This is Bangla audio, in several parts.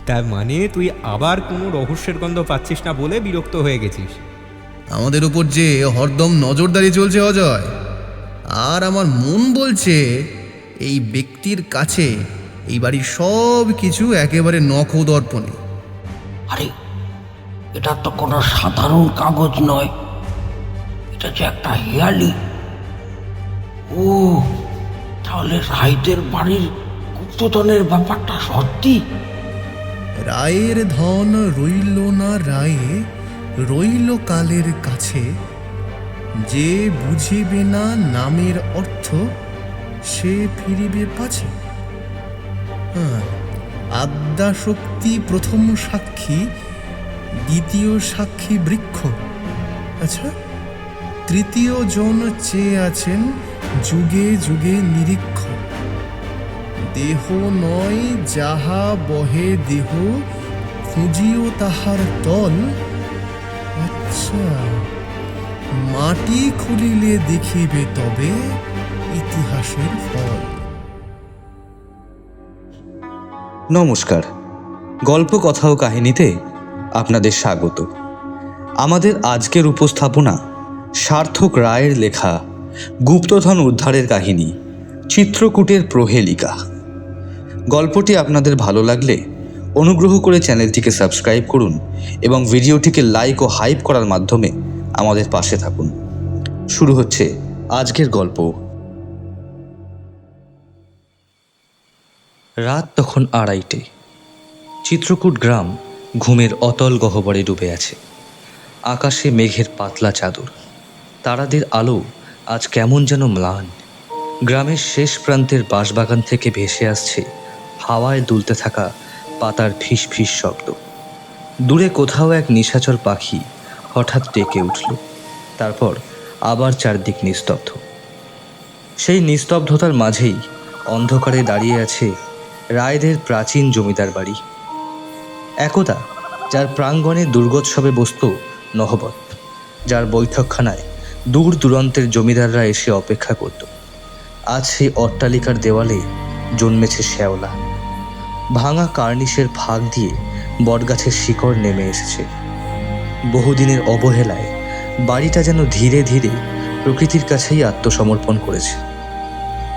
তার মানে তুই আবার কোনো রহস্যের গন্ধ পাচ্ছিস না বলে বিরক্ত হয়ে গেছিস? আমাদের উপর যে হরদম নজরদারি চলছে অজয়, আর আমার মন বলছে এই ব্যক্তির কাছে এই বাড়ির সব কিছু একেবারে নখদর্পণে। আরে, এটা তো কোনো সাধারণ কাগজ নয়, এটা যে একটা হেয়ালি। ও, তাহলে রায়দের বাড়ির গুপ্তধনের ব্যাপারটা সত্যি। রায়ের ধন রইল না রায়ে, রইল কালের কাছে, যে বুঝিবে না নামের অর্থ সে ফিরিবে পাছে। আদ্যাশক্তি প্রথম সাক্ষী, দ্বিতীয় সাক্ষী বৃক্ষ। আচ্ছা, তৃতীয় জন চেয়ে আছেন যুগে যুগে নিরীক্ষ। দেহ নয় যাহা বহে দেহ, খুঁজিও তাহার তল। আচ্ছা, মাটি খুলিলে দেখিবে তবে ইতিহাসের ফল। নমস্কার, গল্প কথা ও কাহিনীতে আপনাদের স্বাগত। আমাদের আজকের উপস্থাপনা সার্থক রায়ের লেখা গুপ্তধন উদ্ধারের কাহিনী চিত্রকূটের প্রহেলিকা। গল্পটি আপনাদের ভালো লাগলে অনুগ্রহ করে চ্যানেলটিকে সাবস্ক্রাইব করুন এবং ভিডিওটিকে লাইক ও হাইপ করার মাধ্যমে আমাদের পাশে থাকুন। শুরু হচ্ছে আজকের গল্প। রাত তখন 2:30। চিত্রকূট গ্রাম ঘুমের অতল গহ্বরে ডুবে আছে। আকাশে মেঘের পাতলা চাদর, তারাদের আলো আজ কেমন যেন ম্লান। গ্রামের শেষ প্রান্তের বাঁশবাগান থেকে ভেসে আসছে হাওয়ায় দুলতে থাকা পাতার ফিস ফিস শব্দ। দূরে কোথাও এক নিশাচর পাখি হঠাৎ ডেকে উঠল, তারপর আবার চারদিক নিস্তব্ধ। সেই নিস্তব্ধতার মাঝেই অন্ধকারে দাঁড়িয়ে আছে রায়দের প্রাচীন জমিদার বাড়ি। একদা যার প্রাঙ্গণে দুর্গোৎসবে বসত নহবত, যার বৈঠকখানায় দূর দূরান্তের জমিদাররা এসে অপেক্ষা করত, আজ সেই অট্টালিকার দেওয়ালে জন্মেছে শ্যাওলা। ভাঙা কার্নিশের ফাঁক দিয়ে বটগাছের শিকড় নেমে এসেছে। বহুদিনের অবহেলায় বাড়িটা যেন ধীরে ধীরে প্রকৃতির কাছেই আত্মসমর্পণ করেছে।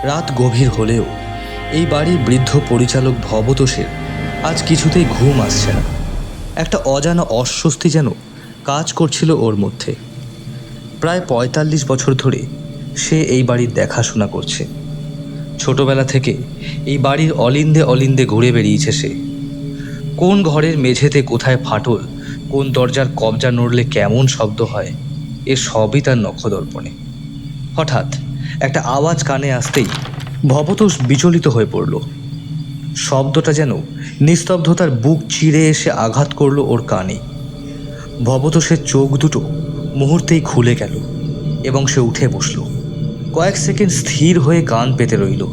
রাত গভীর হলেও এই বাড়ির বৃদ্ধ পরিচালক ভবতোষের আজ কিছুতেই ঘুম আসছে না। একটা অজানা অস্বস্তি যেন কাজ করছিল ওর মধ্যে। প্রায় 45 বছর ধরে সে এই বাড়ির দেখাশোনা করছে। ছোটবেলা থেকে এই বাড়ির অলিন্দে অলিন্দে ঘুরে বেরিয়েছে সে। কোন ঘরের মেঝেতে কোথায় ফাটল, কোন দরজার কবজা নড়লে কেমন শব্দ হয়, এ সবই তার নখদর্পণে। হঠাৎ একটা আওয়াজ কানে আসতেই ভবতোষ বিচলিত হয়ে পড়ল। শব্দটা যেন নিস্তব্ধতার বুক চিরে এসে আঘাত করলো ওর কানে। ভবতোষের চোখ দুটো মুহূর্তেই খুলে গেল এবং সে উঠে বসল। কয়েক সেকেন্ড স্থির হয়ে কান পেতে রইল।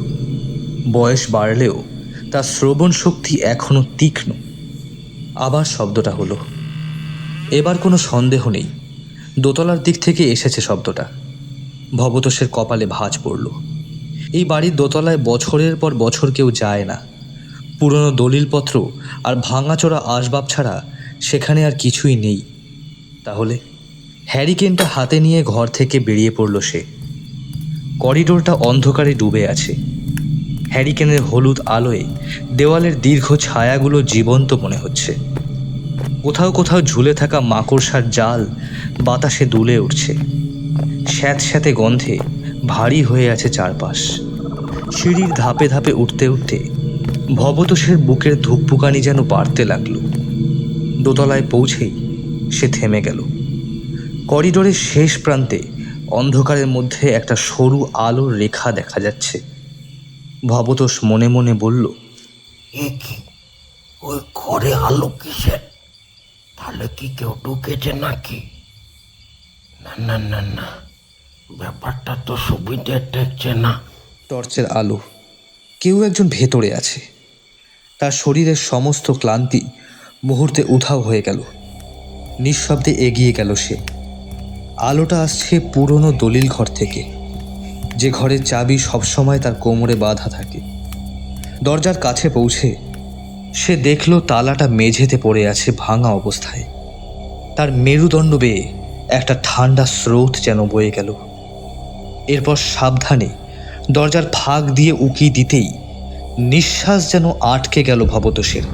বয়স বাড়লেও তার শ্রবণ শক্তি এখনো তীক্ষ্ণ। আবার শব্দটা হলো। এবার কোনো সন্দেহ নেই, দোতলার দিক থেকে এসেছে শব্দটা। ভবতোষের কপালে ভাঁজ পড়ল। এই বাড়ির দোতলায় বছরের পর বছর কেউ যায় না। পুরনো দলিলপত্র আর ভাঙাচোরা আসবাব ছাড়া সেখানে আর কিছুই নেই। তাহলে হ্যারিকেনটা হাতে নিয়ে ঘর থেকে বেরিয়ে পড়ল সে। করিডোরটা অন্ধকারে ডুবে আছে। হ্যারিকেনের হলুদ আলোয় দেওয়ালের দীর্ঘ ছায়াগুলো জীবন্ত মনে হচ্ছে। কোথাও কোথাও ঝুলে থাকা মাকড়সার জাল বাতাসে দুলে উঠছে। স্যাঁতস্যাঁতে গন্ধে ভারী হয়ে আছে চারপাশ। সিঁড়ির ধাপে ধাপে উঠতে উঠতে ভবতোষের বুকের ধুকপুকানি যেন বাড়তে লাগলো। দোতলায় পৌঁছেই সে থেমে গেল। করিডোরের শেষ প্রান্তে অন্ধকারের মধ্যে একটা সরু আলোর রেখা দেখা যাচ্ছে। ভবতোষ মনে মনে বলল, এ কি, ওই ঘরে আলো কিসের? তাহলে কি কেউ ঢুকেছে নাকি? না না না না, ব্যাপারটা তো সুবিধে ঠেকছে না। টর্চের আলো, কেউ একজন ভেতরে আছে। তার শরীরের সমস্ত ক্লান্তি মুহূর্তে উধাও হয়ে গেল। নিঃশব্দে এগিয়ে গেল সে। আলোটা আসছে পুরনো দলিল ঘর থেকে, যে ঘরের চাবি সবসময় তার কোমরে বাঁধা থাকে। দরজার কাছে পৌঁছে সে দেখল তালাটা মেঝেতে পড়ে আছে ভাঙা অবস্থায়। তার মেরুদণ্ড বেয়ে একটা ঠান্ডা স্রোত যেন বয়ে গেল। এরপর সাবধানে দরজার ফাঁক দিয়ে উকি দিতেই নিঃশ্বাস যেন আটকে গেল ভবতোষের।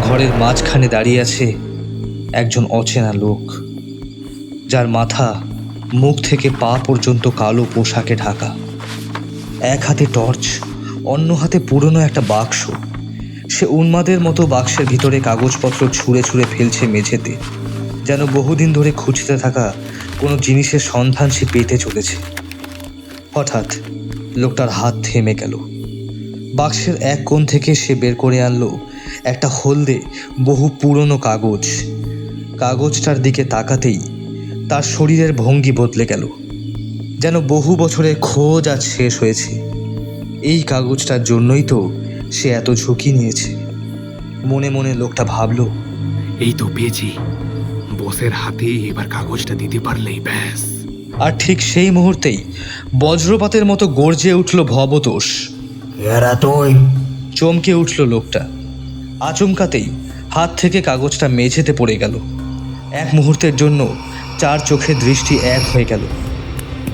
ঘরের মাঝখানে দাঁড়িয়ে আছে একজন অচেনা লোক, যার মাথা মুখ থেকে পা পর্যন্ত কালো পোশাকে ঢাকা। এক হাতে টর্চ, অন্য হাতে পুরনো একটা বাক্স। সে উন্মাদের মতো বাক্সের ভিতরে কাগজপত্র ছুঁড়ে ছুঁড়ে ফেলছে মেঝেতে, যেন বহুদিন ধরে খুঁজতে থাকা কোনো জিনিসের সন্ধান সে পেতে চলেছে। হঠাৎ লোকটার হাত থেমে গেল। বাক্সের এক কোণ থেকে সে বের করে আনলো একটা হলদে বহু পুরনো কাগজ। কাগজটার দিকে তাকাতেই তার শরীরের ভঙ্গি বদলে গেল, যেন বহু বছরের খোঁজ আজ শেষ হয়েছে। এই কাগজটার জন্যই তো সে এত ঝুঁকি নিয়েছে। মনে মনে লোকটা ভাবল, এই তো পেয়েছি, বসের হাতে এবার কাগজটা দিতে পারলেই ব্যাস। আর ঠিক সেই মুহূর্তেই বজ্রপাতের মতো গর্জে উঠল ভবতোষ। এরা তুই? চমকে উঠল লোকটা। আচমকাতেই হাত থেকে কাগজটা মেঝেতে পড়ে গেল। এক মুহূর্তের জন্য চার চোখের দৃষ্টি এক হয়ে গেল।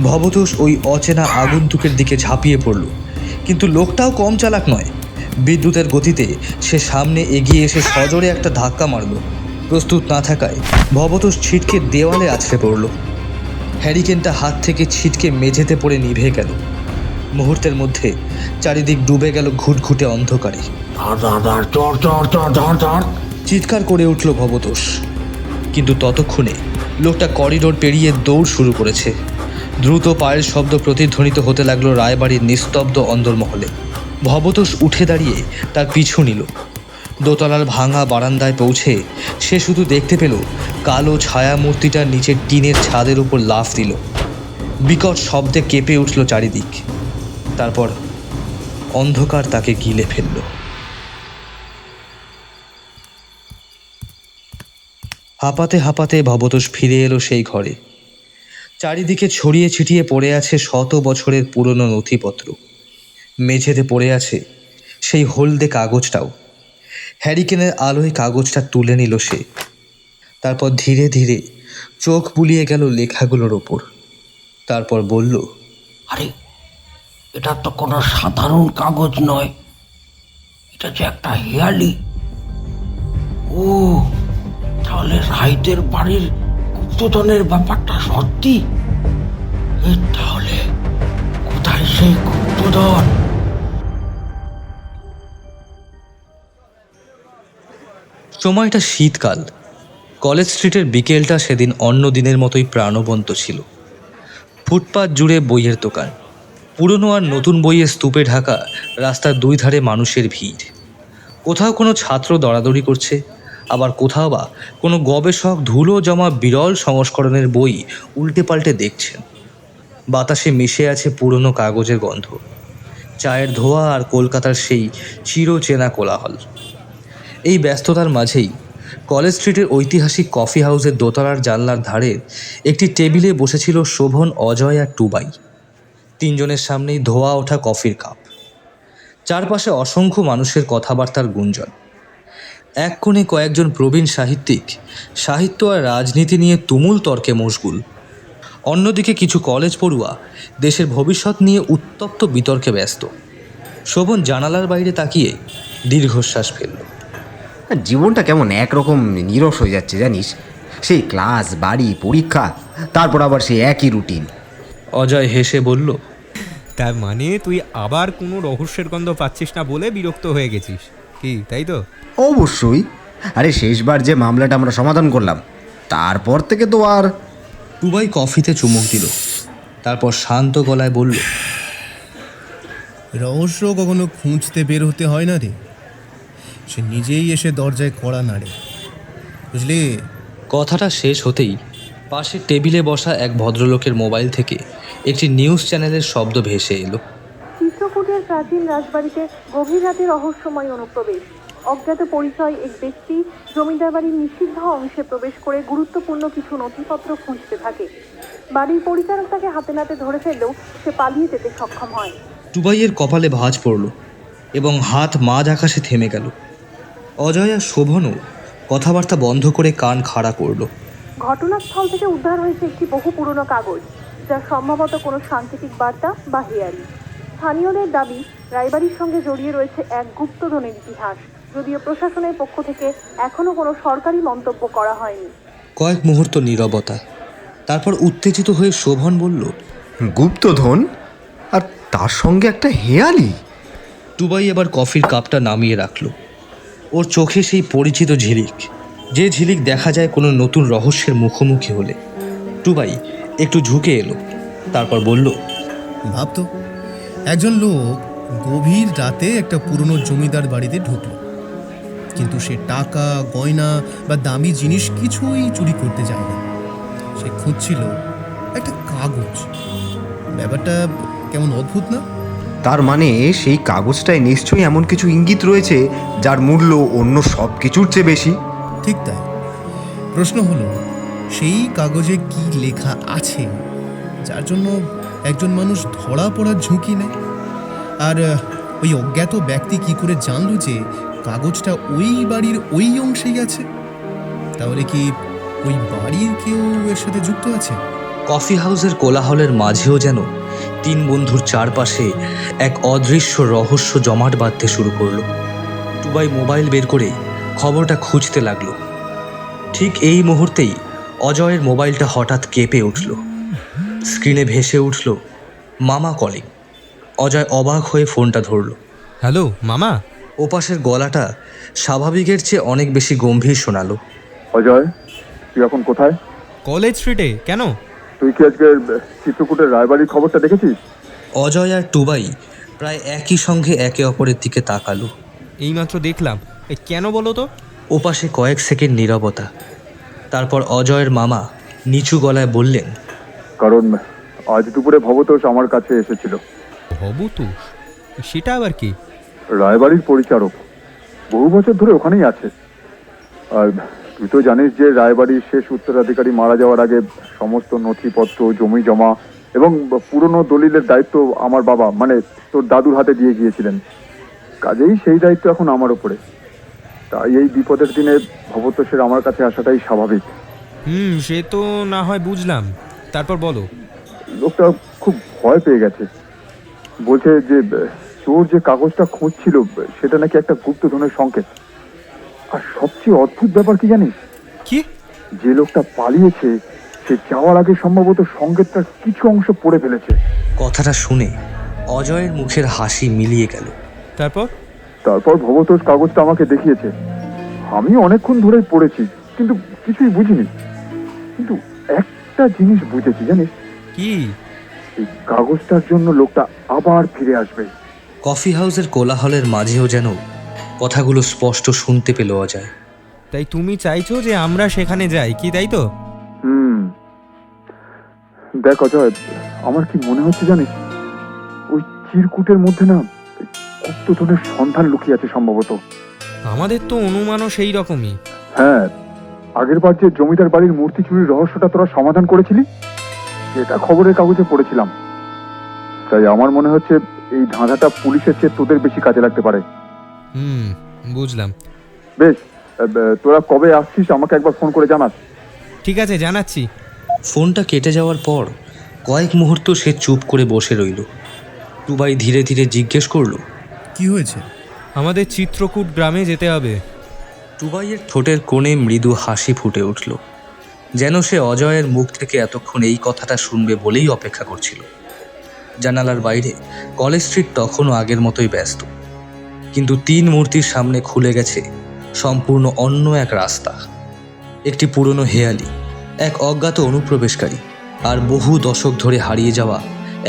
ভবতোষ ওই অচেনা আগন্তুকের দিকে ঝাঁপিয়ে পড়ল, কিন্তু লোকটাও কম চালাক নয়। বিদ্যুতের গতিতে সে সামনে এগিয়ে এসে সজোরে একটা ধাক্কা মারল। প্রস্তুত না থাকায় ভবতোষ ছিটকে দেওয়ালে আছড়ে পড়ল। হ্যারিকেনটা হাত থেকে ছিটকে মেঝেতে পড়ে নিভে গেল। মুহূর্তের মধ্যে চারিদিক ডুবে গেল ঘুটঘুটে অন্ধকারে। চিৎকার করে উঠল ভবতোষ, কিন্তু ততক্ষণে লোকটা করিডোর পেরিয়ে দৌড় শুরু করেছে। দ্রুত পায়ের শব্দ প্রতিধ্বনিত হতে লাগলো রায়বাড়ির নিস্তব্ধ অন্দরমহলে। ভবতোষ উঠে দাঁড়িয়ে তার পিছু নিল। দোতলার ভাঙা বারান্দায় পৌঁছে সে শুধু দেখতে পেল কালো ছায়া মূর্তিটার নিচের টিনের ছাদের উপর লাফ দিল। বিকট শব্দে কেঁপে উঠল চারিদিক। তারপর অন্ধকার তাকে গিলে ফেলল। হাঁপাতে হাঁপাতে ভবতোষ ফিরে এলো সেই ঘরে। চারিদিকে ছড়িয়ে ছিটিয়ে পড়ে আছে শত বছরের পুরনো নথিপত্র। মেঝেতে পড়ে আছে সেই হলদে কাগজটাও। হ্যারিকেনের আলোয় কাগজটা তুলে নিল সে। তারপর ধীরে ধীরে চোখ বুলিয়ে গেল লেখাগুলোর ওপর। তারপর বলল, আরে, এটা তো কোনো সাধারণ কাগজ নয়, এটা যে একটা হেয়ালি। ও, তাহলে রাইতের বাড়ির গুপ্তধনের ব্যাপারটা সত্যি। তাহলে কোথায় সেই গুপ্তধন? সময়টা শীতকাল। কলেজ স্ট্রিটের বিকেলটা সেদিন অন্য দিনের মতোই প্রাণবন্ত ছিল। ফুটপাত জুড়ে বইয়ের দোকান, পুরনো আর নতুন বইয়ের স্তূপে ঢাকা রাস্তার দুই ধারে মানুষের ভিড়। কোথাও কোনো ছাত্র দৌড়াদৌড়ি করছে, আবার কোথাও বা কোনো গবেষক ধুলো জমা বিরল সংস্করণের বই উল্টে পাল্টে দেখছেন। বাতাসে মিশে আছে পুরনো কাগজের গন্ধ, চায়ের ধোঁয়া আর কলকাতার সেই চিরচেনা কোলাহল। এই ব্যস্ততার মাঝেই কলেজ স্ট্রিটের ঐতিহাসিক কফি হাউসের দোতলার জানলার ধারে একটি টেবিলে বসেছিল শোভন, অজয় আর টুবাই। তিনজনের সামনেই ধোয়া ওঠা কফির কাপ, চারপাশে অসংখ্য মানুষের কথাবার্তার গুঞ্জন। এক কোণে কয়েকজন প্রবীণ সাহিত্যিক সাহিত্য আর রাজনীতি নিয়ে তুমুল তর্কে মশগুল। অন্যদিকে কিছু কলেজ পড়ুয়া দেশের ভবিষ্যৎ নিয়ে উত্তপ্ত বিতর্কে ব্যস্ত। শোভন জানালার বাইরে তাকিয়ে দীর্ঘশ্বাস ফেলল। জীবনটা কেমন একরকম নীরস হয়ে যাচ্ছে জানিস। সেই ক্লাস, বাড়ি, পরীক্ষা, তারপর আবার সেই একই রুটিন। অজয় হেসে বলল, তার মানে তুই আবার কোনো রহস্যের গন্ধ পাচ্ছিস না বলে বিরক্ত হয়ে গেছিস কি, তাই তো? অবশ্যই। আরে শেষবার যে মামলাটা আমরা সমাধান করলাম, তারপর থেকে তো আর। টুবাই কফিতে চুমুক দিল, তারপর শান্ত গলায় বলল, রহস্য কখনো খুঁজতে বের হতে হয় না রে, সে নিজেই এসে দরজায় কড়া নাড়ে, বুঝলি? কথাটা শেষ হতেই পাশের টেবিলে বসা এক ভদ্রলোকের মোবাইল থেকে একটি নিউজ চ্যানেলের শব্দ ভেসে এলো। চিত্রকূটের প্রাচীন রাজবাড়িতে গভীর রাতে রহস্যময় অনুপ্রবেশ। অজ্ঞাত পরিচয় এক ব্যক্তি জমিদার বাড়ির নিষিদ্ধ অংশে প্রবেশ করে গুরুত্বপূর্ণ কিছু নথিপত্র খুঁজতে থাকে। বাড়ির পরিচারক তাকে হাতে নাতে ধরে ফেললেও সে পালিয়ে যেতে সক্ষম হয়। টুবাইয়ের কপালে ভাঁজ পড়ল এবং হাত মাঝ আকাশে থেমে গেল। অজয় আর শোভনও কথাবার্তা বন্ধ করে কান খাড়া করলো। ঘটনাস্থল থেকে উদ্ধার হয়েছে একটি বহু পুরনো কাগজ, যা সম্ভবত কোনো সাংকেতিক বার্তা বা হেয়ালি। স্থানীয়দের দাবি, রায়বাড়ির সঙ্গে জড়িয়ে রয়েছে এক গুপ্তধনের ইতিহাস, যদিও প্রশাসনের পক্ষ থেকে এখনো কোনো সরকারি মন্তব্য করা হয়নি। কয়েক মুহূর্ত নীরবতা, তারপর উত্তেজিত হয়ে শোভন বলল, গুপ্তধন? আর তার সঙ্গে একটা হেয়ালি? টুবাই এবার কফির কাপটা নামিয়ে রাখল। ওর চোখে সেই পরিচিত ঝিলিক, যে ঝিলিক দেখা যায় কোনো নতুন রহস্যের মুখোমুখি হলে। টুবাই একটু ঝুঁকে এলো, তারপর বলল, ভাবতো একজন লোক গভীর রাতে একটা পুরনো জমিদার বাড়িতে ঢুকলো, কিন্তু সে টাকা, গয়না বা দামি জিনিস কিছুই চুরি করতে যায়নি। সে খুঁজছিল একটা কাগজ। ব্যাপারটা কেমন অদ্ভুত না? তার মানে সেই কাগজটায় নিশ্চয়ই এমন কিছু ইঙ্গিত রয়েছে যার মূল্য অন্য সব কিছুর চেয়ে বেশি। ঠিক তাই। প্রশ্ন হলো, সেই কাগজে কি লেখা আছে যার জন্য একজন মানুষ ধরা পড়ার ঝুঁকি নেয়? আর ওই অজ্ঞাত ব্যক্তি কি করে জানলো যে কাগজটা ওই বাড়ির ওই অংশেই আছে? তাহলে কি ওই বাড়ির কেউ এর সাথে যুক্ত আছে? কফি হাউসের কোলাহলের মাঝেও যেন তিন বন্ধুর চারপাশে এক অদৃশ্য রহস্য জমাট বাঁধতে শুরু করলো। টুবাই মোবাইল বের করে খবরটা খুঁজতে লাগলো। ঠিক এই মুহূর্তেই অজয়ের মোবাইলটা হঠাৎ কেঁপে উঠল। স্ক্রিনে ভেসে উঠল মামা কলিং। অজয় অবাক হয়ে ফোনটা ধরল। হ্যালো মামা। ওপাশের গলাটা স্বাভাবিকের চেয়ে অনেক বেশি গম্ভীর শোনালো। অজয়, তুই এখন কোথায়? কলেজ স্ট্রিটে। কেন? তুই কি আজকে চিত্রকূটের রায়বাড়ির খবরটা দেখেছিস? অজয় আর টুবাই প্রায় একই সঙ্গে একে অপরের দিকে তাকালো। এইমাত্র দেখলাম। কেন বলো তো? ওপাশে কয়েক সেকেন্ড নীরবতা, তারপর অজয়ের মামা নিচু গলায় বললেন, কারণ আজ দুপুরে ভবতোষ আমার কাছে এসেছিল। ভবতোষ? সেটা আবার কি? রায়বাড়ির পরিচারক, বহু বছর ধরে ওখানেই আছে। আর তুই তো জানিস যে রায়বাড়ির শেষ উত্তরাধিকারী মারা যাওয়ার আগে সমস্ত নথিপত্র, জমি জমা এবং পুরনো দলিলের দায়িত্ব আমার বাবা, মানে তোর দাদুর হাতে দিয়ে গিয়েছিলেন। কাজেই সেই দায়িত্ব এখন আমার উপরে। তাই এই বিপদের দিনে ভবতোষের আমার কাছে আসাটাই স্বাভাবিক। সে তো না হয় বুঝলাম। তারপর বলো। লোকটা খুব ভয় পেয়ে গেছে। বলছে যে তোর যে কাগজটা খুঁজছিল সেটা নাকি একটা গুপ্তধনের সংকেত। আর সবচেয়ে অদ্ভুত ব্যাপার কি জানিস? কি? যে লোকটা পালিয়েছে সে যাওয়ার আগে সম্ভবত সংকেতটার কিছু অংশ পড়ে ফেলেছে। কথাটা শুনে অজয়ের মুখের হাসি মিলিয়ে গেল। তারপর ভবতোষ কাগজটা আমাকে দেখিয়েছে। আমি অনেকক্ষণ ধরেই পড়েছি, কিন্তু কিছুই বুঝিনি। কিন্তু একটা জিনিস বুঝেছি, জানিস কি? এই কাগজটার জন্য লোকটা আবার ফিরে আসবে। কফি হাউসের কোলাহলের মাঝেও যেন কথাগুলো স্পষ্ট শুনতে পেল অজয়। তাই তুমি চাইছো যে আমরা সেখানে যাই, কি তাই তো? দেখ অজয়, আমার কি মনে হচ্ছে জানিস, ওই চিরকুটের মধ্যে না গুপ্তধনের সন্ধান লুকিয়ে আছে সম্ভবত। আমাদের তো অনুমানও সেই রকমই। হ্যাঁ, আগের বার যে জমিদার বাড়ির মূর্তি চুরির রহস্যটা তোরা সমাধান করেছিলি, সেটা খবরের কাগজে পড়েছিলাম। তাই আমার মনে হচ্ছে এই ধাঁধাটা পুলিশের চেয়ে তোদের বেশি কাজে লাগতে পারে। বুঝলাম। বেশ, তোরা কবে আসছিস আমাকে একবার ফোন করে জানাস। ঠিক আছে, জানাচ্ছি। ফোনটা কেটে যাওয়ার পর কয়েক মুহূর্ত সে চুপ করে বসে রইল। টুবাই ধীরে ধীরে জিজ্ঞেস করলো, কি হয়েছে? আমাদের চিত্রকূট গ্রামে যেতে হবে। টুবাইয়ের ঠোঁটের কোণে মৃদু হাসি ফুটে উঠল, যেন সে অজয়ের মুখ থেকে এতক্ষণ এই কথাটা শুনবে বলেই অপেক্ষা করছিল। জানালার বাইরে কলেজ স্ট্রিট তখনও আগের মতোই ব্যস্ত, কিন্তু তিন মূর্তির সামনে খুলে গেছে সম্পূর্ণ অন্য এক রাস্তা। একটি পুরনো হেয়ালি, এক অজ্ঞাত অনুপ্রবেশকারী, আর বহু দশক ধরে হারিয়ে যাওয়া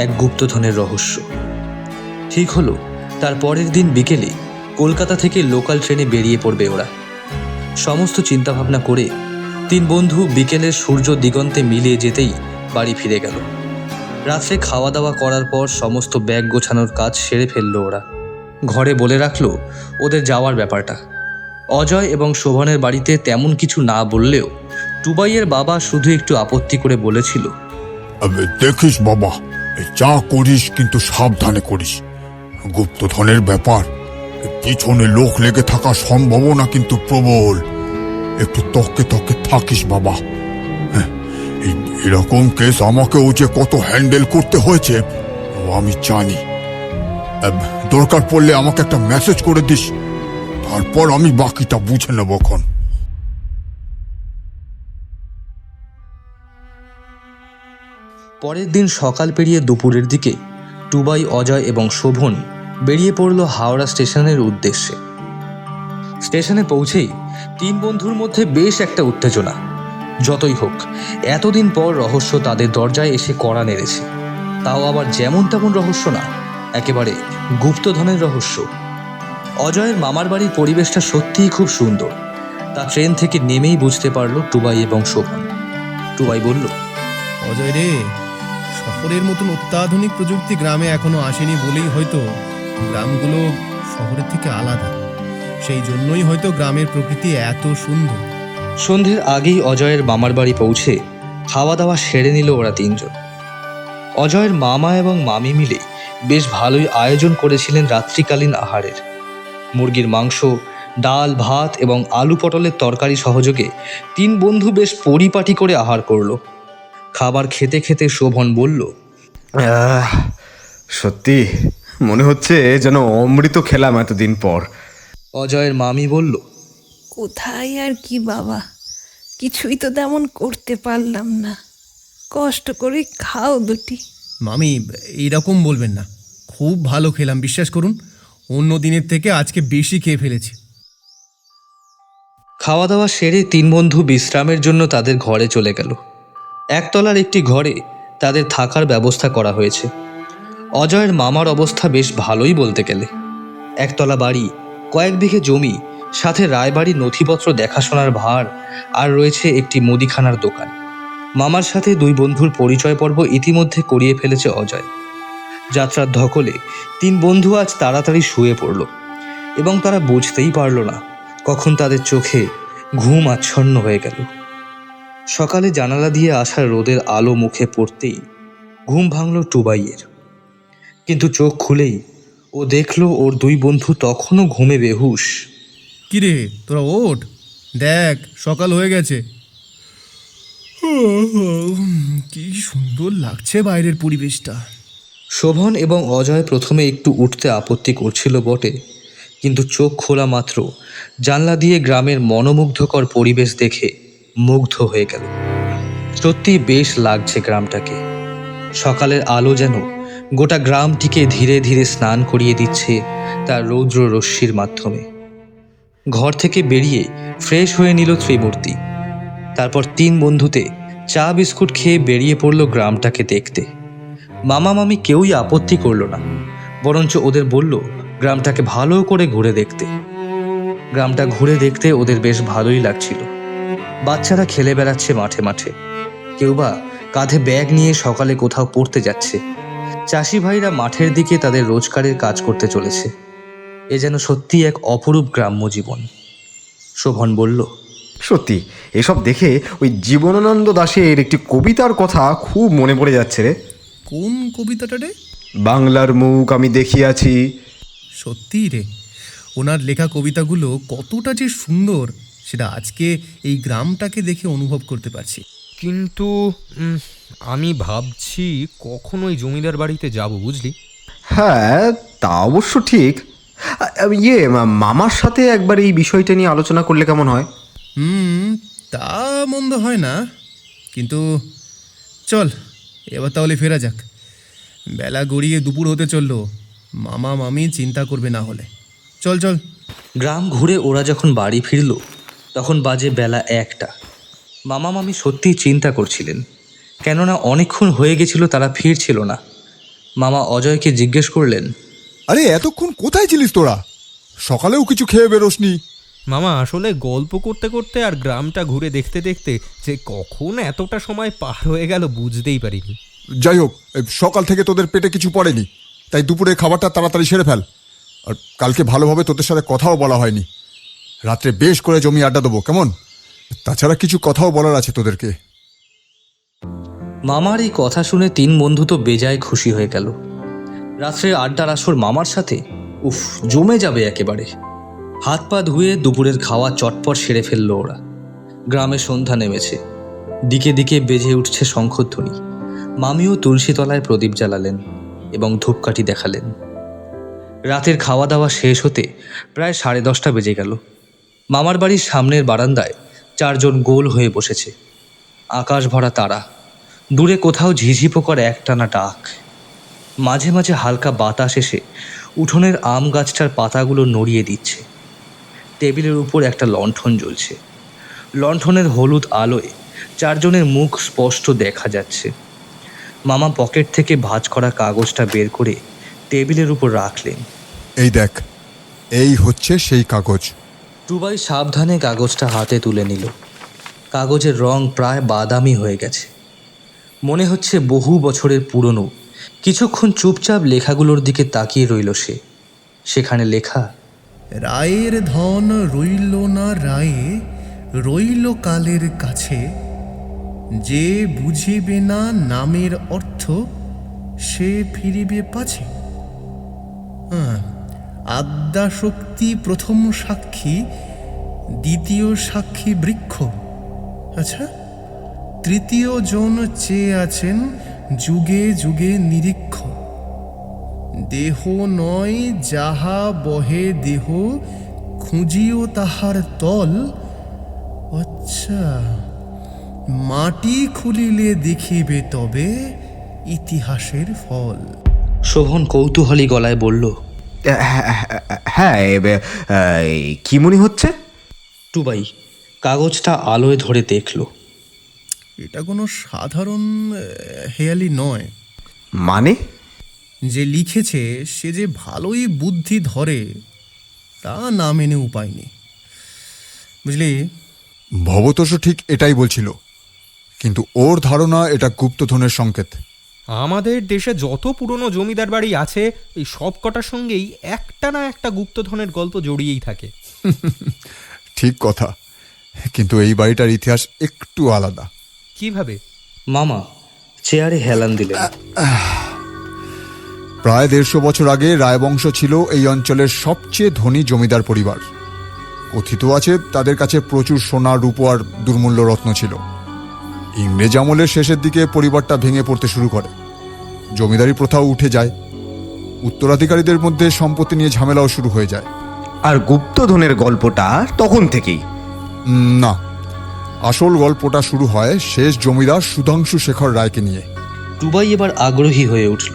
এক গুপ্তধনের রহস্য। ঠিক হলো, তার পরের দিন বিকেলে কলকাতা থেকে লোকাল ট্রেনে বেরিয়ে পড়বে ওরা। সমস্ত চিন্তাভাবনা করে তিন বন্ধু বিকেলের সূর্য দিগন্তে মিলিয়ে যেতেই বাড়ি ফিরে গেল। রাত্রে খাওয়া দাওয়া করার পর সমস্ত ব্যাগ গোছানোর কাজ সেরে ফেললো ওরা। ঘরে বলে রাখলো ওদের যাওয়ার ব্যাপারটা। অজয় এবং শোভনের বাড়িতে তেমন কিছু না বললেও টুবাইয়ের বাবা শুধু একটু আপত্তি করে বলেছিল, দেখিস বাবা, যা করিস কিন্তু সাবধানে করিস। গুপ্তধনের ব্যাপার, পিছনে লোক লেগে থাকা সম্ভাবনা কিন্তু প্রবল। একটু তককে তককে থাকিস বাবা। হ্যাঁ, এরকম কেস আমাকেও যে কত হ্যান্ডেল করতে হয়েছে আমি জানি। দরকার পড়লে আমাকে একটা মেসেজ করে দিস, তারপর আমি বাকিটা বুঝে নেব। এখন পরের দিন সকাল পেরিয়ে দুপুরের দিকে টুবাই, অজয় এবং শোভন বেরিয়ে পড়ল হাওড়া স্টেশনের উদ্দেশ্যে। স্টেশনে পৌঁছেই তিন বন্ধুর মধ্যে বেশ একটা উত্তেজনা। যতই হোক, এতদিন পর রহস্য তাদের দরজায় এসে কড়া নেড়েছে। তাও আবার যেমন তেমন রহস্য না, একেবারে গুপ্তধনের রহস্য। অজয়ের মামার বাড়ির পরিবেশটা সত্যিই খুব সুন্দর। তা ট্রেন থেকে নেমেই বুঝতে পারল টুবাই এবং শোভন। টুবাই বলল, অজয় রে, শহরের মতন অত্যাধুনিক প্রযুক্তি গ্রামে এখনো আসেনি বলেই হয়তো গ্রামগুলো শহরের থেকে আলাদা। সেই জন্যই হয়তো গ্রামের প্রকৃতি এত সুন্দর। সন্ধ্যের আগেই অজয়ের মামার বাড়ি পৌঁছে খাওয়া দাওয়া সেরে নিল ওরা তিনজন। অজয়ের মামা এবং মামি মিলে বেশ ভালোই আয়োজন করেছিলেন রাত্রিকালীন আহারের। মুরগির মাংস, ডাল, ভাত এবং আলু পটলের তরকারি সহযোগে তিন বন্ধু বেশ পরিপাটি করে আহার করল। খাবার খেতে খেতে শোভন বলল, সত্যি মনে হচ্ছে যেন অমৃত খেলাম এতদিন পর। অজয়ের মামি বলল, কোথায় আর কি বাবা, কিছুই তো তেমন করতে পারলাম না, কষ্ট করে খাও দুটি। মামি, এইরকম বলবেন না, খুব ভালো খেলাম, বিশ্বাস করুন। অন্য দিনের থেকে আজকে বেশি খেয়ে ফেলেছি। খাওয়া দাওয়া সেরে তিন বন্ধু বিশ্রামের জন্য তাদের ঘরে চলে গেল। একতলার একটি ঘরে তাদের থাকার ব্যবস্থা করা হয়েছে। অজয়ের মামার অবস্থা বেশ ভালোই বলতে গেলে। একতলা বাড়ি, কয়েক বিঘে জমি, সাথে রায়বাড়ির নথিপত্র দেখাশোনার ভার, আর রয়েছে একটি মুদিখানার দোকান। মামার সাথে দুই বন্ধুর পরিচয় পর্ব ইতিমধ্যে করিয়ে ফেলেছে অজয়। যাত্রার ধকলে তিন বন্ধু আজ তাড়াতাড়ি শুয়ে পড়ল এবং তারা বুঝতেই পারল না কখন তাদের চোখে ঘুম আচ্ছন্ন হয়ে গেল। সকালে জানালা দিয়ে আসা রোদের আলো মুখে পড়তেই ঘুম ভাঙল টুবাইয়ের। কিন্তু চোখ খুলেই ও দেখল ওর দুই বন্ধু তখনও ঘুমে বেহুশ। কিরে, তোরা ওঠ, দেখ সকাল হয়ে গেছে। কি সুন্দর লাগছে বাইরের পরিবেশটা। শোভন এবং অজয় প্রথমে একটু উঠতে আপত্তি করছিল বটে, কিন্তু চোখ খোলা মাত্র জানলা দিয়ে গ্রামের মনোমুগ্ধকর পরিবেশ দেখে মুগ্ধ হয়ে গেল। সত্যি বেশ লাগছে গ্রামটাকে। সকালের আলো যেন গোটা গ্রামটিকে ধীরে ধীরে স্নান করিয়ে দিচ্ছে তার রৌদ্র রশ্মির মাধ্যমে। ঘর থেকে বেরিয়ে ফ্রেশ হয়ে নিল ত্রিমূর্তি। তারপর তিন বন্ধুতে চা বিস্কুট খেয়ে বেরিয়ে পড়ল গ্রামটাকে দেখতে। মামা মামি কেউই আপত্তি করল না, বরঞ্চ ওদের বলল গ্রামটাকে ভালো করে ঘুরে দেখতে। গ্রামটা ঘুরে দেখতে ওদের বেশ ভালোই লাগছিল। বাচ্চারা খেলে বেড়াচ্ছে মাঠে মাঠে, কেউ বা কাঁধে ব্যাগ নিয়ে সকালে কোথাও পড়তে যাচ্ছে। চাষি ভাইরা মাঠের দিকে তাদের রোজগারের কাজ করতে চলেছে। এ যেন সত্যি এক অপরূপ গ্রাম্য জীবন। শোভন বলল, সত্যি এসব দেখে ওই জীবনানন্দ দাশের একটি কবিতার কথা খুব মনে পড়ে যাচ্ছে রে। কোন কবিতাটা রে? বাংলার মুখ আমি দেখিয়াছি। সত্যি রে, ওনার লেখা কবিতাগুলো কতটা যে সুন্দর সেটা আজকে এই গ্রামটাকে দেখে অনুভব করতে পারছি। কিন্তু আমি ভাবছি কখন ওই জমিদার বাড়িতে যাব, বুঝলি? হ্যাঁ, তা অবশ্য ঠিক। মামার সাথে একবার এই বিষয়টা নিয়ে আলোচনা করলে কেমন হয়? তা মন্দ হয় না, কিন্তু চল এবার তাহলে ফেরা যাক। বেলা গড়িয়ে দুপুর হতে চললো, মামা মামি চিন্তা করবে না হলে। চল চল। গ্রাম ঘুরে ওরা যখন বাড়ি ফিরল তখন বাজে বেলা 1টা। মামা মামি সত্যিই চিন্তা করছিলেন, কেননা অনেকক্ষণ হয়ে গেছিল তারা ফিরছিল না। মামা অজয়কে জিজ্ঞেস করলেন, আরে এতক্ষণ কোথায় ছিলিস তোরা? সকালেও কিছু খেয়ে বেরোসনি? মামা, আসলে গল্প করতে করতে আর গ্রামটা ঘুরে দেখতে দেখতে যে কখন এতটা সময় পার হয়ে গেল বুঝতেই পারিনি। যাই হোক, সকাল থেকে তোদের পেটে কিছু পড়েনি, তাই দুপুরে খাবারটা তাড়াতাড়ি সেরে ফেল। আর কালকে ভালোভাবে তোদের সাথে কথাও বলা হয়নি। রাত্রে বেশ করে জমি আড্ডা দেবো, কেমন? তাছাড়া কিছু কথাও বলার আছে তোদেরকে। মামার এই কথা শুনে তিন বন্ধু তো বেজায় খুশি হয়ে গেল। রাত্রে আড্ডার আসর মামার সাথে উফ, জমে যাবে একেবারে। হাত পা ধুয়ে দুপুরের খাওয়া চটপট সেরে ফেলল ওরা। গ্রামে সন্ধ্যা নেমেছে, দিকে দিকে বেজে উঠছে শঙ্খধ্বনি। মামিও তুলসীতলায় প্রদীপ জ্বালালেন এবং ধূপকাঠি দেখালেন। রাতের খাওয়া দাওয়া শেষ হতে প্রায় 10:30 বেজে গেল। মামার বাড়ির সামনের বারান্দায় 4 জন গোল হয়ে বসেছে। আকাশ ভরা তারা, দূরে কোথাও ঝিঝি পোকার একটানা ডাক। মাঝে মাঝে হালকা বাতাস এসে উঠোনের আম গাছটার পাতাগুলো নড়িয়ে দিচ্ছে। টেবিলের উপর একটা লণ্ঠন জ্বলছে। লণ্ঠনের হলুদ আলোয় 4 জনের মুখ স্পষ্ট দেখা যাচ্ছে। মামা পকেট থেকে ভাঁজ করা কাগজটা বের করে টেবিলের উপর রাখলেন। এই দেখ, এই হচ্ছে সেই কাগজ। টুবাই সাবধানে কাগজটা হাতে তুলে নিল। কাগজের রং প্রায় বাদামি হয়ে গেছে, মনে হচ্ছে বহু বছরের পুরনো। কিছুক্ষণ চুপচাপ লেখাগুলোর দিকে তাকিয়ে রইল সে। সেখানে লেখা, রায়ের ধন রইল না রায়ে, রইল কালের কাছে, যে বুঝিবে না নামের অর্থ, সে ফিরিবে পাছে। আদ্যাশক্তি প্রথম সাক্ষী, দ্বিতীয় সাক্ষী বৃক্ষ। আচ্ছা, তৃতীয় জন চেয়ে আছেন যুগে যুগে নিরীক্ষ। দেহ নয় যাহা বহে দেহ, খুঁজিও তাহার তল। আচ্ছা, মাটি খুলিলে দেখিবে তবে ইতিহাসের ফল। শোভন কৌতূহলী গলায় বলল, হ্যাঁ, কি মনে হচ্ছে? টুবাই কাগজটা আলোয় ধরে দেখল। এটা কোনো সাধারণ হেয়ালি নয়। মানে? যে লিখেছে সে যে ভালোই বুদ্ধি ধরে তা না মেনে উপায় নেই, বুঝলি? ভবতোষ ঠিক এটাই বলছিল, কিন্তু ওর ধারণা এটা গুপ্তধনের সংকেত। আমাদের দেশে যত পুরনো জমিদার বাড়ি আছে, এই সব কটার সঙ্গেই একটা না একটা গুপ্তধনের গল্প জড়িয়েই থাকে। ঠিক কথা, কিন্তু এই বাড়িটার ইতিহাস একটু আলাদা। কিভাবে? মামা চেয়ারে হেলান দিলেন। প্রায় 150 বছর আগে রায়বংশ ছিল এই অঞ্চলের সবচেয়ে ধনী জমিদার পরিবার। কথিত আছে তাদের কাছে প্রচুর সোনা, রূপো আর দুর্মূল্য রত্ন ছিল। ইংরেজ আমলের শেষের দিকে পরিবারটা ভেঙে পড়তে শুরু করে, জমিদারি প্রথাও উঠে যায়, উত্তরাধিকারীদের মধ্যে সম্পত্তি নিয়ে ঝামেলাও শুরু হয়ে যায়। আর গুপ্তধনের গল্পটা তখন থেকেই? না, আসল গল্পটা শুরু হয় শেষ জমিদার সুধাংশু শেখর রায়কে নিয়ে। টুবাই এবার আগ্রহী হয়ে উঠল।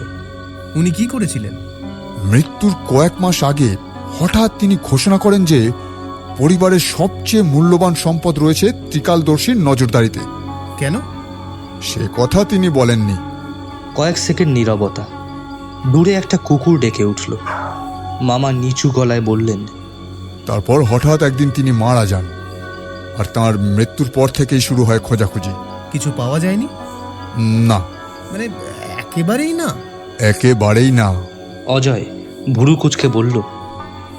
উনি কি করেছিলেন? মৃত্যুর কয়েক মাস আগে হঠাৎ তিনি ঘোষণা করেন যে পরিবারের সবচেয়ে মূল্যবান সম্পদ রয়েছে ত্রিকালদর্শীর নজরদারিতে। কেন? সে কথা তিনি বলেননি। কয়েক সেকেন্ড নীরবতা। দূরে একটা কুকুর ডেকে উঠল। মামা নিচু গলায় বললেন, তারপর হঠাৎ একদিন তিনি মারা যান, আর তাঁর মৃত্যুর পর থেকেই শুরু হয় খোঁজাখুঁজি। কিছু পাওয়া যায়নি? না, মানে একেবারেই না? একেবারেই না। অজয় ভুরু কুচকে বলল,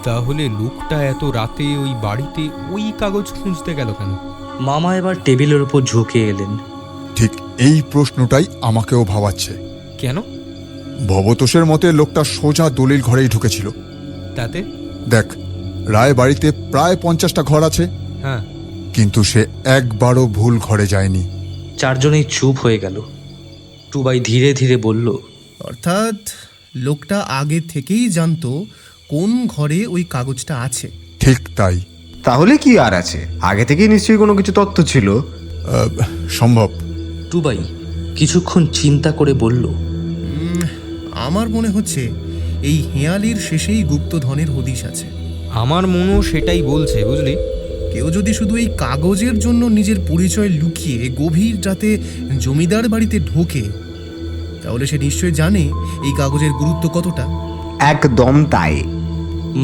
তাহলে লোকটা এত রাতে ওই বাড়িতে ওই কাগজ খুঁজতে গেল কেন? মামা এবার টেবিলের উপর ঝুঁকে এলেন। ঠিক এই প্রশ্নটাই আমাকেও ভাবাচ্ছে। কেন? ভবতোষের মতে লোকটা সোজা দলিল ঘরেই ঢুকেছিল। তাতে? দেখ, রায় বাড়িতে প্রায় 50টা ঘর আছে, হ্যাঁ, কিন্তু সে একবারও ভুল ঘরে যায়নি। 4 জনেই চুপ হয়ে গেল। টুবাই ধীরে ধীরে বলল, অর্থাৎ লোকটা আগে থেকেই জানতো কোন ঘরে ওই কাগজটা আছে। ঠিক তাই। তাহলে কি আর আছে, আগে থেকেই নিশ্চয়ই কোনো কিছু তথ্য ছিল। সম্ভব। টুবাই কিছুক্ষণ চিন্তা করে বলল, আমার মনে হচ্ছে এই হেয়ালির শেষেই গুপ্তধনের হদিশ আছে। আমার মনও সেটাই বলছে, বুঝলি? কেউ যদি শুধু এই কাগজের জন্য নিজের পরিচয় লুকিয়ে গভীর রাতে জমিদার বাড়িতে ঢোকে, তাহলে সে নিশ্চয় জানে এই কাগজের গুরুত্ব কতটা। একদম তাই।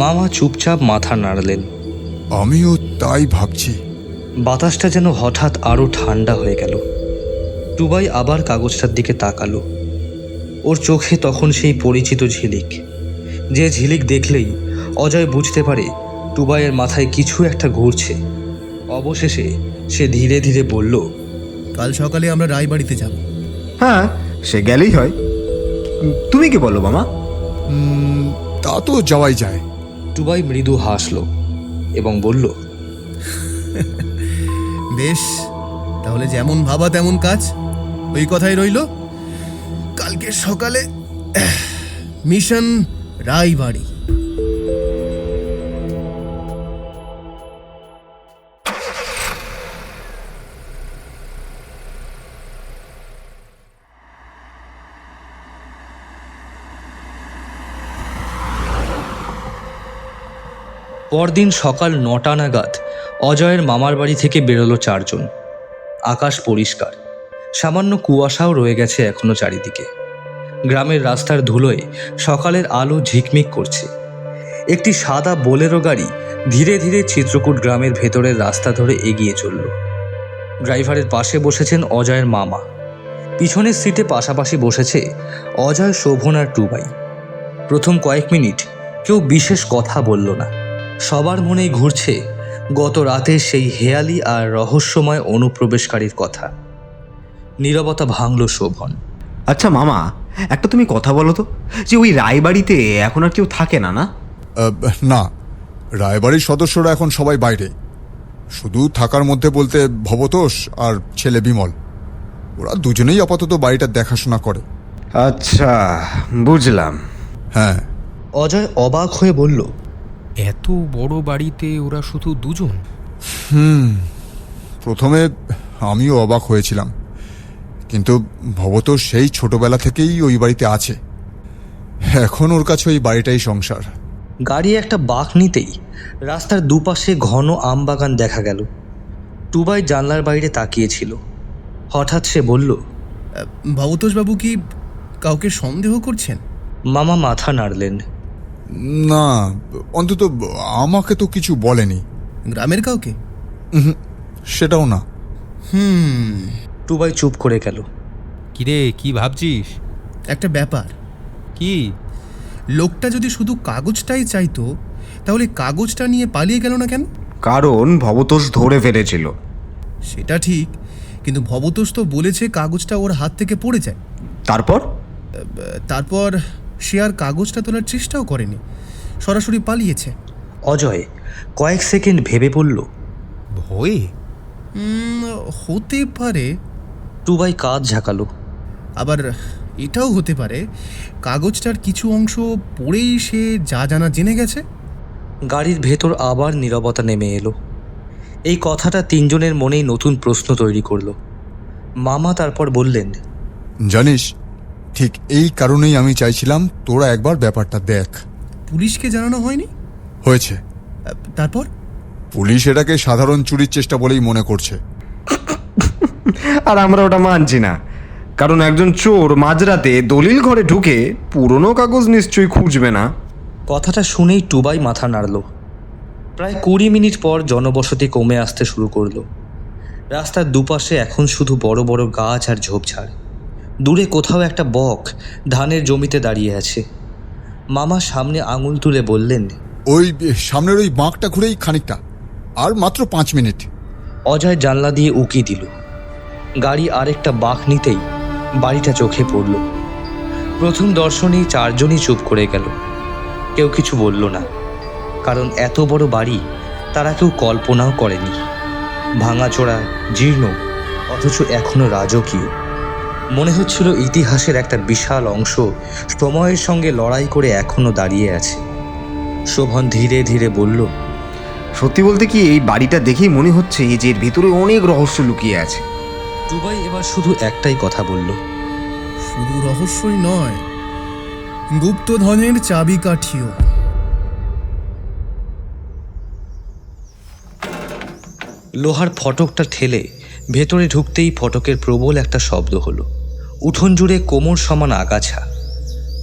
মামা চুপচাপ মাথা নাড়লেন। আমিও তাই ভাবছি। বাতাসটা যেন হঠাৎ আরো ঠান্ডা হয়ে গেল। টুবাই আবার কাগজটার দিকে তাকালো। ওর চোখে তখন সেই পরিচিত ঝিলিক, যে ঝিলিক দেখলেই অজয় বুঝতে পারে টুবাইয়ের মাথায় কিছু একটা ঘুরছে। অবশেষে সে ধীরে ধীরে বলল, কাল সকালে আমরা রায়বাড়িতে যাব। হ্যাঁ, সে গেলেই হয়। তুমি কি বলো মামা? তা তো যাওয়াই যায়। টুবাই মৃদু হাসল এবং বলল, বেশ, তাহলে যেমন ভাবা তেমন কাজ। ওই কথাই রইল, কালকে সকালে মিশন রায়বাড়ি। পরদিন সকাল 9টা নাগাদ অজয়ের মামার বাড়ি থেকে বেরোলো 4 জন। আকাশ পরিষ্কার, সামান্য কুয়াশাও রয়ে গেছে এখনো চারিদিকে। গ্রামের রাস্তার ধুলোয় সকালের আলো ঝিকমিক করছে। একটি সাদা বোলেরো গাড়ি ধীরে ধীরে চিত্রকূট গ্রামের ভেতরের রাস্তা ধরে এগিয়ে চলল। ড্রাইভারের পাশে বসেছেন অজয়ের মামা। পিছনের সিটে পাশাপাশি বসেছে অজয়, শোভন আর টুবাই। প্রথম কয়েক মিনিট কেউ বিশেষ কথা বলল না। সবার মনেই ঘুরছে গত রাতে সেই হেয়ালি আর রহস্যময় অনুপ্রবেশকারীর কথা। নীরবতা ভাঙল শোভন। আচ্ছা মামা, একটা তুমি কথা বলো তো, যে ওই রায়বাড়িতে এখন আর কেউ থাকে না? না না, রায়বাড়ির সদস্যরা এখন সবাই বাইরে। শুধু থাকার মধ্যে বলতে ভবতোষ আর ছেলে বিমল, ওরা দুজনেই আপাতত বাড়িটা দেখাশোনা করে। আচ্ছা, বুঝলাম। হ্যাঁ। অজয় অবাক হয়ে বলল, এত বড় বাড়িতে ওরা শুধু দুজন? প্রথমে আমিও অবাক হয়েছিলাম, কিন্তু ভবতোষ সেই ছোটবেলা থেকেই ওই বাড়িতে আছে। এখন ওর কাছে ওই বাড়িটাই সংসার। গাড়ি একটা বাঁক নিতেই রাস্তার দুপাশে ঘন আম বাগান দেখা গেল। টুবাই জানলার বাইরে তাকিয়েছিল। হঠাৎ সে বলল, ভবতোষবাবু কি কাউকে সন্দেহ করছেন? মামা মাথা নাড়লেন। না, অন্তত আমাকে তো কিছু বলেনি। গ্রামের কাউকে? সেটাও না। টুবাই চুপ করে গেল। কিরে, কি ভাবছিস? একটা ব্যাপার। কি? লোকটা যদি শুধু কাগজটাই চাইতো, তাহলে কাগজটা নিয়ে পালিয়ে গেল না কেন? কারণ ভবতোষ ধরে ফেলেছিল। সেটা ঠিক, কিন্তু ভবতোষ তো বলেছে কাগজটা ওর হাত থেকে পড়ে যায়। তারপর সে আর কাগজটা তোলার চেষ্টাও করেনি, সরাসরি পালিয়েছে। অজয় কয়েক সেকেন্ড ভেবে বলল, ভয়ে? হতে পারে। টুবাই কাঁধ ঝাঁকালো। আবার এটাও হতে পারে কাগজটার কিছু অংশ পড়েই সে যা জানা জেনে গেছে। গাড়ির ভেতর আবার নীরবতা নেমে এলো। এই কথাটা 3 জনের মনেই নতুন প্রশ্ন তৈরি করলো। মামা তারপর বললেন, জানিস, ঠিক এই কারণেই আমি চাইছিলাম তোরা একবার ব্যাপারটা দেখ। পুলিশকে জানানো হয়নি? হয়েছে। তারপর? পুলিশ এটাকে সাধারণ চুরির চেষ্টা বলেই মনে করছে। আর আমরা ওটা মানছি না, কারণ একজন চোর মাঝরাতে দলিল ঘরে ঢুকে পুরনো কাগজ নিশ্চয়ই খুঁজবে না। কথাটা শুনেই টুবাই মাথা নাড়ল। প্রায় 20 মিনিট পর জনবসতি কমে আসতে শুরু করলো। রাস্তার দুপাশে এখন শুধু বড় বড় গাছ আর ঝোপঝাড়। দূরে কোথাও একটা বক ধানের জমিতে দাঁড়িয়ে আছে। মামা সামনে আঙুল তুলে বললেন, ওই সামনের ওই বাঁকটা ঘুরেই খানিকটা, আর মাত্র 5 মিনিট। অজয় জানলা দিয়ে উকি দিল। গাড়ি আরেকটা বাঁক নিতেই বাড়িটা চোখে পড়ল। প্রথম দর্শনেই 4 জনই চুপ করে গেল। কেউ কিছু বলল না, কারণ এত বড় বাড়ি তারা কেউ কল্পনাও করেনি। ভাঙাচোরা, জীর্ণ, অথচ এখনো রাজকীয়। মনে হচ্ছিল ইতিহাসের একটা বিশাল অংশ সময়ের সঙ্গে লড়াই করে এখনো দাঁড়িয়ে আছে। শোভন ধীরে ধীরে বলল, সত্যি বলতে কি, এই বাড়িটা দেখেই মনে হচ্ছে যে এর ভিতরে অনেক রহস্য লুকিয়ে আছে। টুবাই এবার শুধু একটাই কথা বলল, শুধু রহস্যই নয়, গুপ্তধনের চাবিকাঠিও। লোহার ফটকটা ঠেলে ভেতরে ঢুকতেই ফটকের প্রবল একটা শব্দ হলো। উঠোন জুড়ে কোমর সমান আগাছা,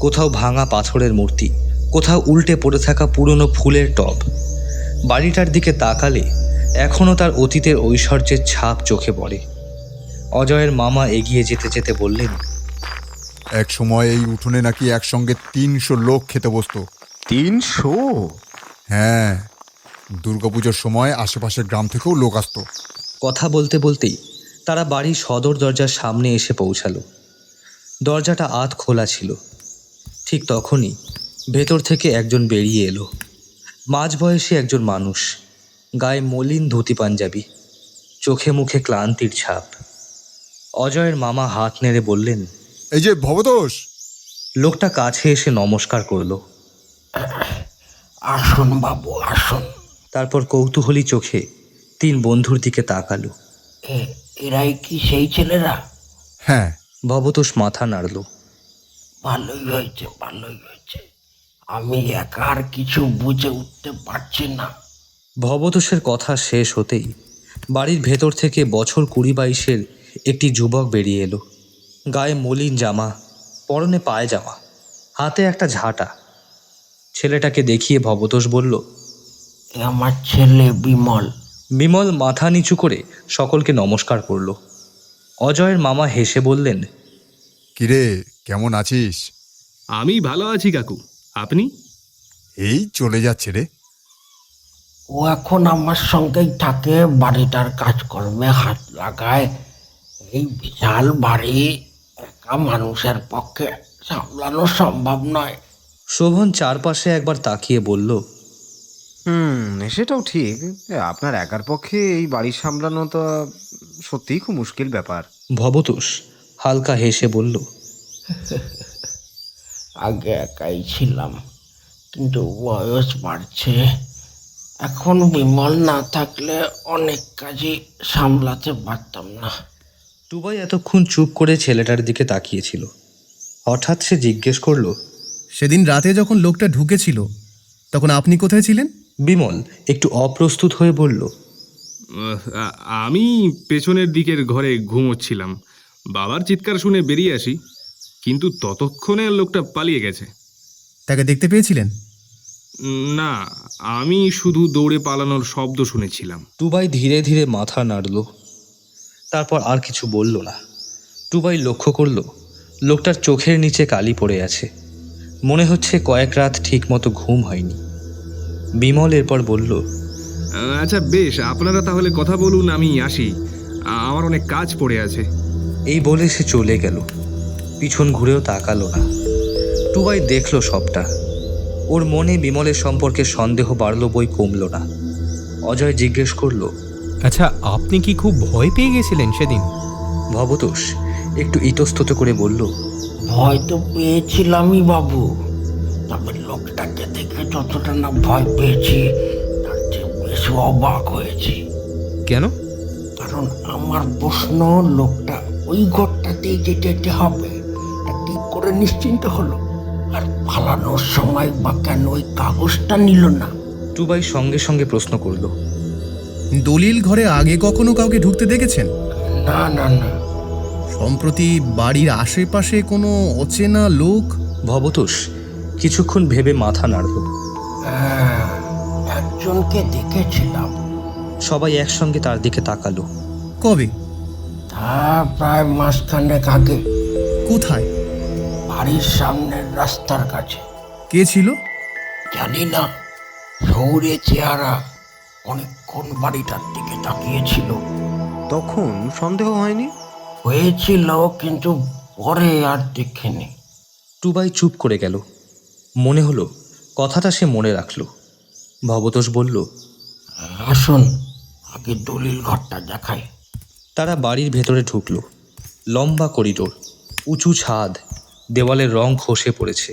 কোথাও ভাঙা পাথরের মূর্তি, কোথাও উল্টে পড়ে থাকা পুরনো ফুলের টব। বাড়িটার দিকে তাকালে এখনও তার অতীতের ঐশ্বর্যের ছাপ চোখে পড়ে। অজয়ের মামা এগিয়ে যেতে যেতে বললেন, এক সময় এই উঠোনে নাকি একসঙ্গে 300 লোক খেতে বসতো। 300? হ্যাঁ, দুর্গাপুজোর সময় আশেপাশের গ্রাম থেকেও লোক আসতো। কথা বলতে বলতেই তারা বাড়ির সদর দরজার সামনে এসে পৌঁছালো। দরজাটা আধ খোলা ছিল। ঠিক তখনই ভেতর থেকে একজন বেরিয়ে এলো। মাঝবয়সী একজন মানুষ, গায়ে মলিন ধুতি পাঞ্জাবি, চোখে মুখে ক্লান্তির ছাপ। অজয়ের মামা হাত নেড়ে বললেন, এই যে ভবতোষ। লোকটা কাছে এসে নমস্কার করলো। আসুন বাবু, আসুন। তারপর কৌতূহলী চোখে 3 বন্ধুর দিকে তাকালো। এরাই কি সেই ছেলেরা? হ্যাঁ। ভবতোষ মাথা নাড়ল। ভালোই হয়েছে, ভালোই হয়েছে। আমি একা আর কিছু বুঝে উঠতে পারছি না। ভবতোষের কথা শেষ হতেই বাড়ির ভেতর থেকে বছর 20-22-এর একটি যুবক বেরিয়ে এলো। গায়ে মলিন জামা, পরনে পায়জামা, হাতে একটা ঝাঁটা। ছেলেটাকে দেখিয়ে ভবতোষ বলল, এ আমার ছেলে বিমল। বিমল মাথা নিচু করে সকলকে নমস্কার করল। অজয়ের মামা হেসে বললেন, কিরে, কেমন আছিস? আমি ভালো আছি কাকু, আপনি? এই চলে যাচ্ছে রে। ও এখন আমার সঙ্গেই থাকে, বাড়িটার কাজকর্মে হাত লাগায়। এই বিশাল বাড়ি একা মানুষের পক্ষে সামলানো সম্ভব নয়। শোভন চারপাশে একবার তাকিয়ে বলল, সেটাও ঠিক। আপনার একার পক্ষে এই বাড়ি সামলানো তো সত্যিই খুব মুশকিল ব্যাপার। ভবতোষ হালকা হেসে বলল, আগে একাই ছিলাম, কিন্তু বয়স বাড়ছে। এখন বিমল না থাকলে অনেক কাজই সামলাতে পারতাম না। টুবাই এতক্ষণ চুপ করে ছেলেটার দিকে তাকিয়েছিল। হঠাৎ সে জিজ্ঞেস করলো, সেদিন রাতে যখন লোকটা ঢুকেছিল তখন আপনি কোথায় ছিলেন? বিমল একটু অপ্রস্তুত হয়ে বলল, আমি পেছনের দিকের ঘরে ঘুমোচ্ছিলাম। বাবার চিৎকার শুনে বেরিয়ে আসি, কিন্তু ততক্ষণে লোকটা পালিয়ে গেছে। তাকে দেখতে পেয়েছিলেন? না, আমি শুধু দৌড়ে পালানোর শব্দ শুনেছিলাম। টুবাই ধীরে ধীরে মাথা নাড়ল। তারপর আর কিছু বলল না। টুবাই লক্ষ্য করল লোকটার চোখের নিচে কালি পড়ে আছে। মনে হচ্ছে কয়েক রাত ঠিক মতো ঘুম হয়নি। বিমল এরপর বলল, আচ্ছা বেশ, আপনারা তাহলে কথা বলুন, আমি আসি, আমার অনেক কাজ পড়ে আছে। এই বলে সে চলে গেল। পিছন ঘুরেও তাকালো না। টুবাই দেখল সবটা। ওর মনে বিমলের সম্পর্কে সন্দেহ বাড়ল বই কমল না। অজয় জিজ্ঞেস করল, আচ্ছা, আপনি কি খুব ভয় পেয়ে গেছিলেন সেদিন? ভবতোষ একটু ইতস্তত করে বলল, ভয় তো পেয়েছিলামই বাবু, তবে লোকটাকে দেখে যতটা না ভয় পেয়েছি তার চেয়ে বেশি অবাক হয়েছি। কেন? কারণ আমার প্রশ্ন, লোকটা ওই ঘরটাতেই যেতে হবে তা কি করে নিশ্চিন্ত হলো? আর পালানোর সময় বা কেন ওই কাগজটা নিল না? টুবাই সঙ্গে সঙ্গে প্রশ্ন করল, দলিল ঘরে আগে কখনো কাউকে ঢুকতে দেখেছেন? না না না। সম্প্রতি বাড়ির আশেপাশে কোনো অচেনা লোক? ভবতোষ কিছুক্ষণ ভেবে মাথা নাড়ল। হ্যাঁ, একজনকে দেখেছিলাম। সবাই একসঙ্গে তার দিকে তাকালো। কবে? তা প্রায় মাসখানেক আগে। কোথায়? বাড়ির সামনের রাস্তার কাছে। কে ছিল? জানি না, শহুরে চেহারা, অনেকক্ষণ বাড়িটার দিকে তাকিয়েছিল। তখন সন্দেহ হয়নি? হয়েছিল, কিন্তু পরে আর দেখিনি। টুবাই চুপ করে গেল। মনে হলো কথাটা সে মনে রাখল। ভবতোষ বলল, আসুন আগে দলিল ঘরটা দেখাই। তারা বাড়ির ভেতরে ঢুকল। লম্বা করিডোর, উঁচু ছাদ, দেওয়ালের রং খসে পড়েছে।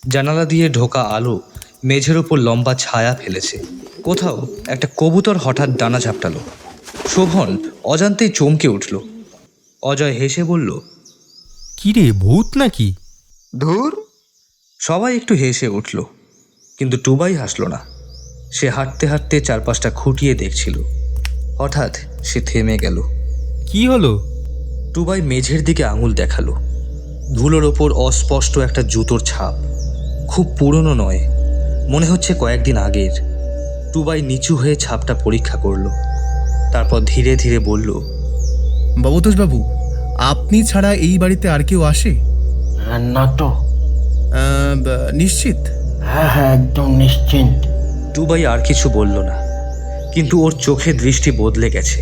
জানালা দিয়ে ঢোকা আলো মেঝের ওপর লম্বা ছায়া ফেলেছে। কোথাও একটা কবুতর হঠাৎ ডানা ঝাপটালো। শোভন অজান্তেই চমকে উঠল। অজয় হেসে বলল, কি রে, ভূত নাকি? ধুর। সবাই একটু হেসে উঠল, কিন্তু টুবাই হাসল না। সে হাঁটতে হাঁটতে চারপাশটা খুঁটিয়ে দেখছিল। হঠাৎ সে থেমে গেল। কি হলো? টুবাই মেঝের দিকে আঙুল দেখালো। ধুলোর ওপর অস্পষ্ট একটা জুতোর ছাপ। খুব পুরনো নয়, মনে হচ্ছে কয়েকদিন আগের। টুবাই নিচু হয়ে ছাপটা পরীক্ষা করলো। তারপর ধীরে ধীরে বলল, ভবতোষ বাবু, আপনি ছাড়া এই বাড়িতে আর কেউ আসে? না তো। নিশ্চিত? হ্যাঁ হ্যাঁ, একদম নিশ্চিন্ত। টুবাই আর কিছু বলল না, কিন্তু ওর চোখে দৃষ্টি বদলে গেছে।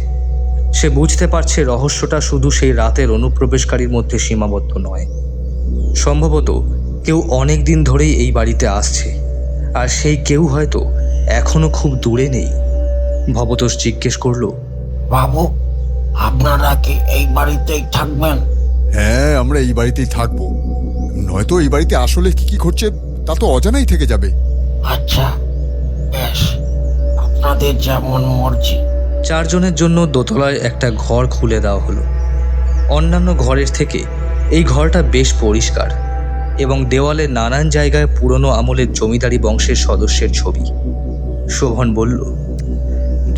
সে বুঝতে পারছে রহস্যটা শুধু সেই রাতের অনুপ্রবেশকারীর মধ্যে সীমাবদ্ধ নয়। সম্ভবত কেউ অনেক দিন ধরেই এই বাড়িতে আসছে, আর সেই কেউ হয়তো এখনো খুব দূরে নেই। ভবতোষ জিজ্ঞেস করলো, বাবু, আপনারা কি এই বাড়িতেই থাকবেন? হ্যাঁ, আমরা এই বাড়িতেই থাকবো, নয়তো এই বাড়িতে আসলে কি কি ঘটছে তা তো অজানাই থেকে যাবে। আচ্ছা, বেশ, আপনাদের যেমন মর্জি। 4 জনের জন্য দোতলায় একটা ঘর খুলে দেওয়া হলো। অন্যান্য ঘরের থেকে এই ঘরটা বেশ পরিষ্কার এবং দেওয়ালে নানান জায়গায় পুরনো আমলের জমিদারি বংশের সদস্যের ছবি। শোভন বলল,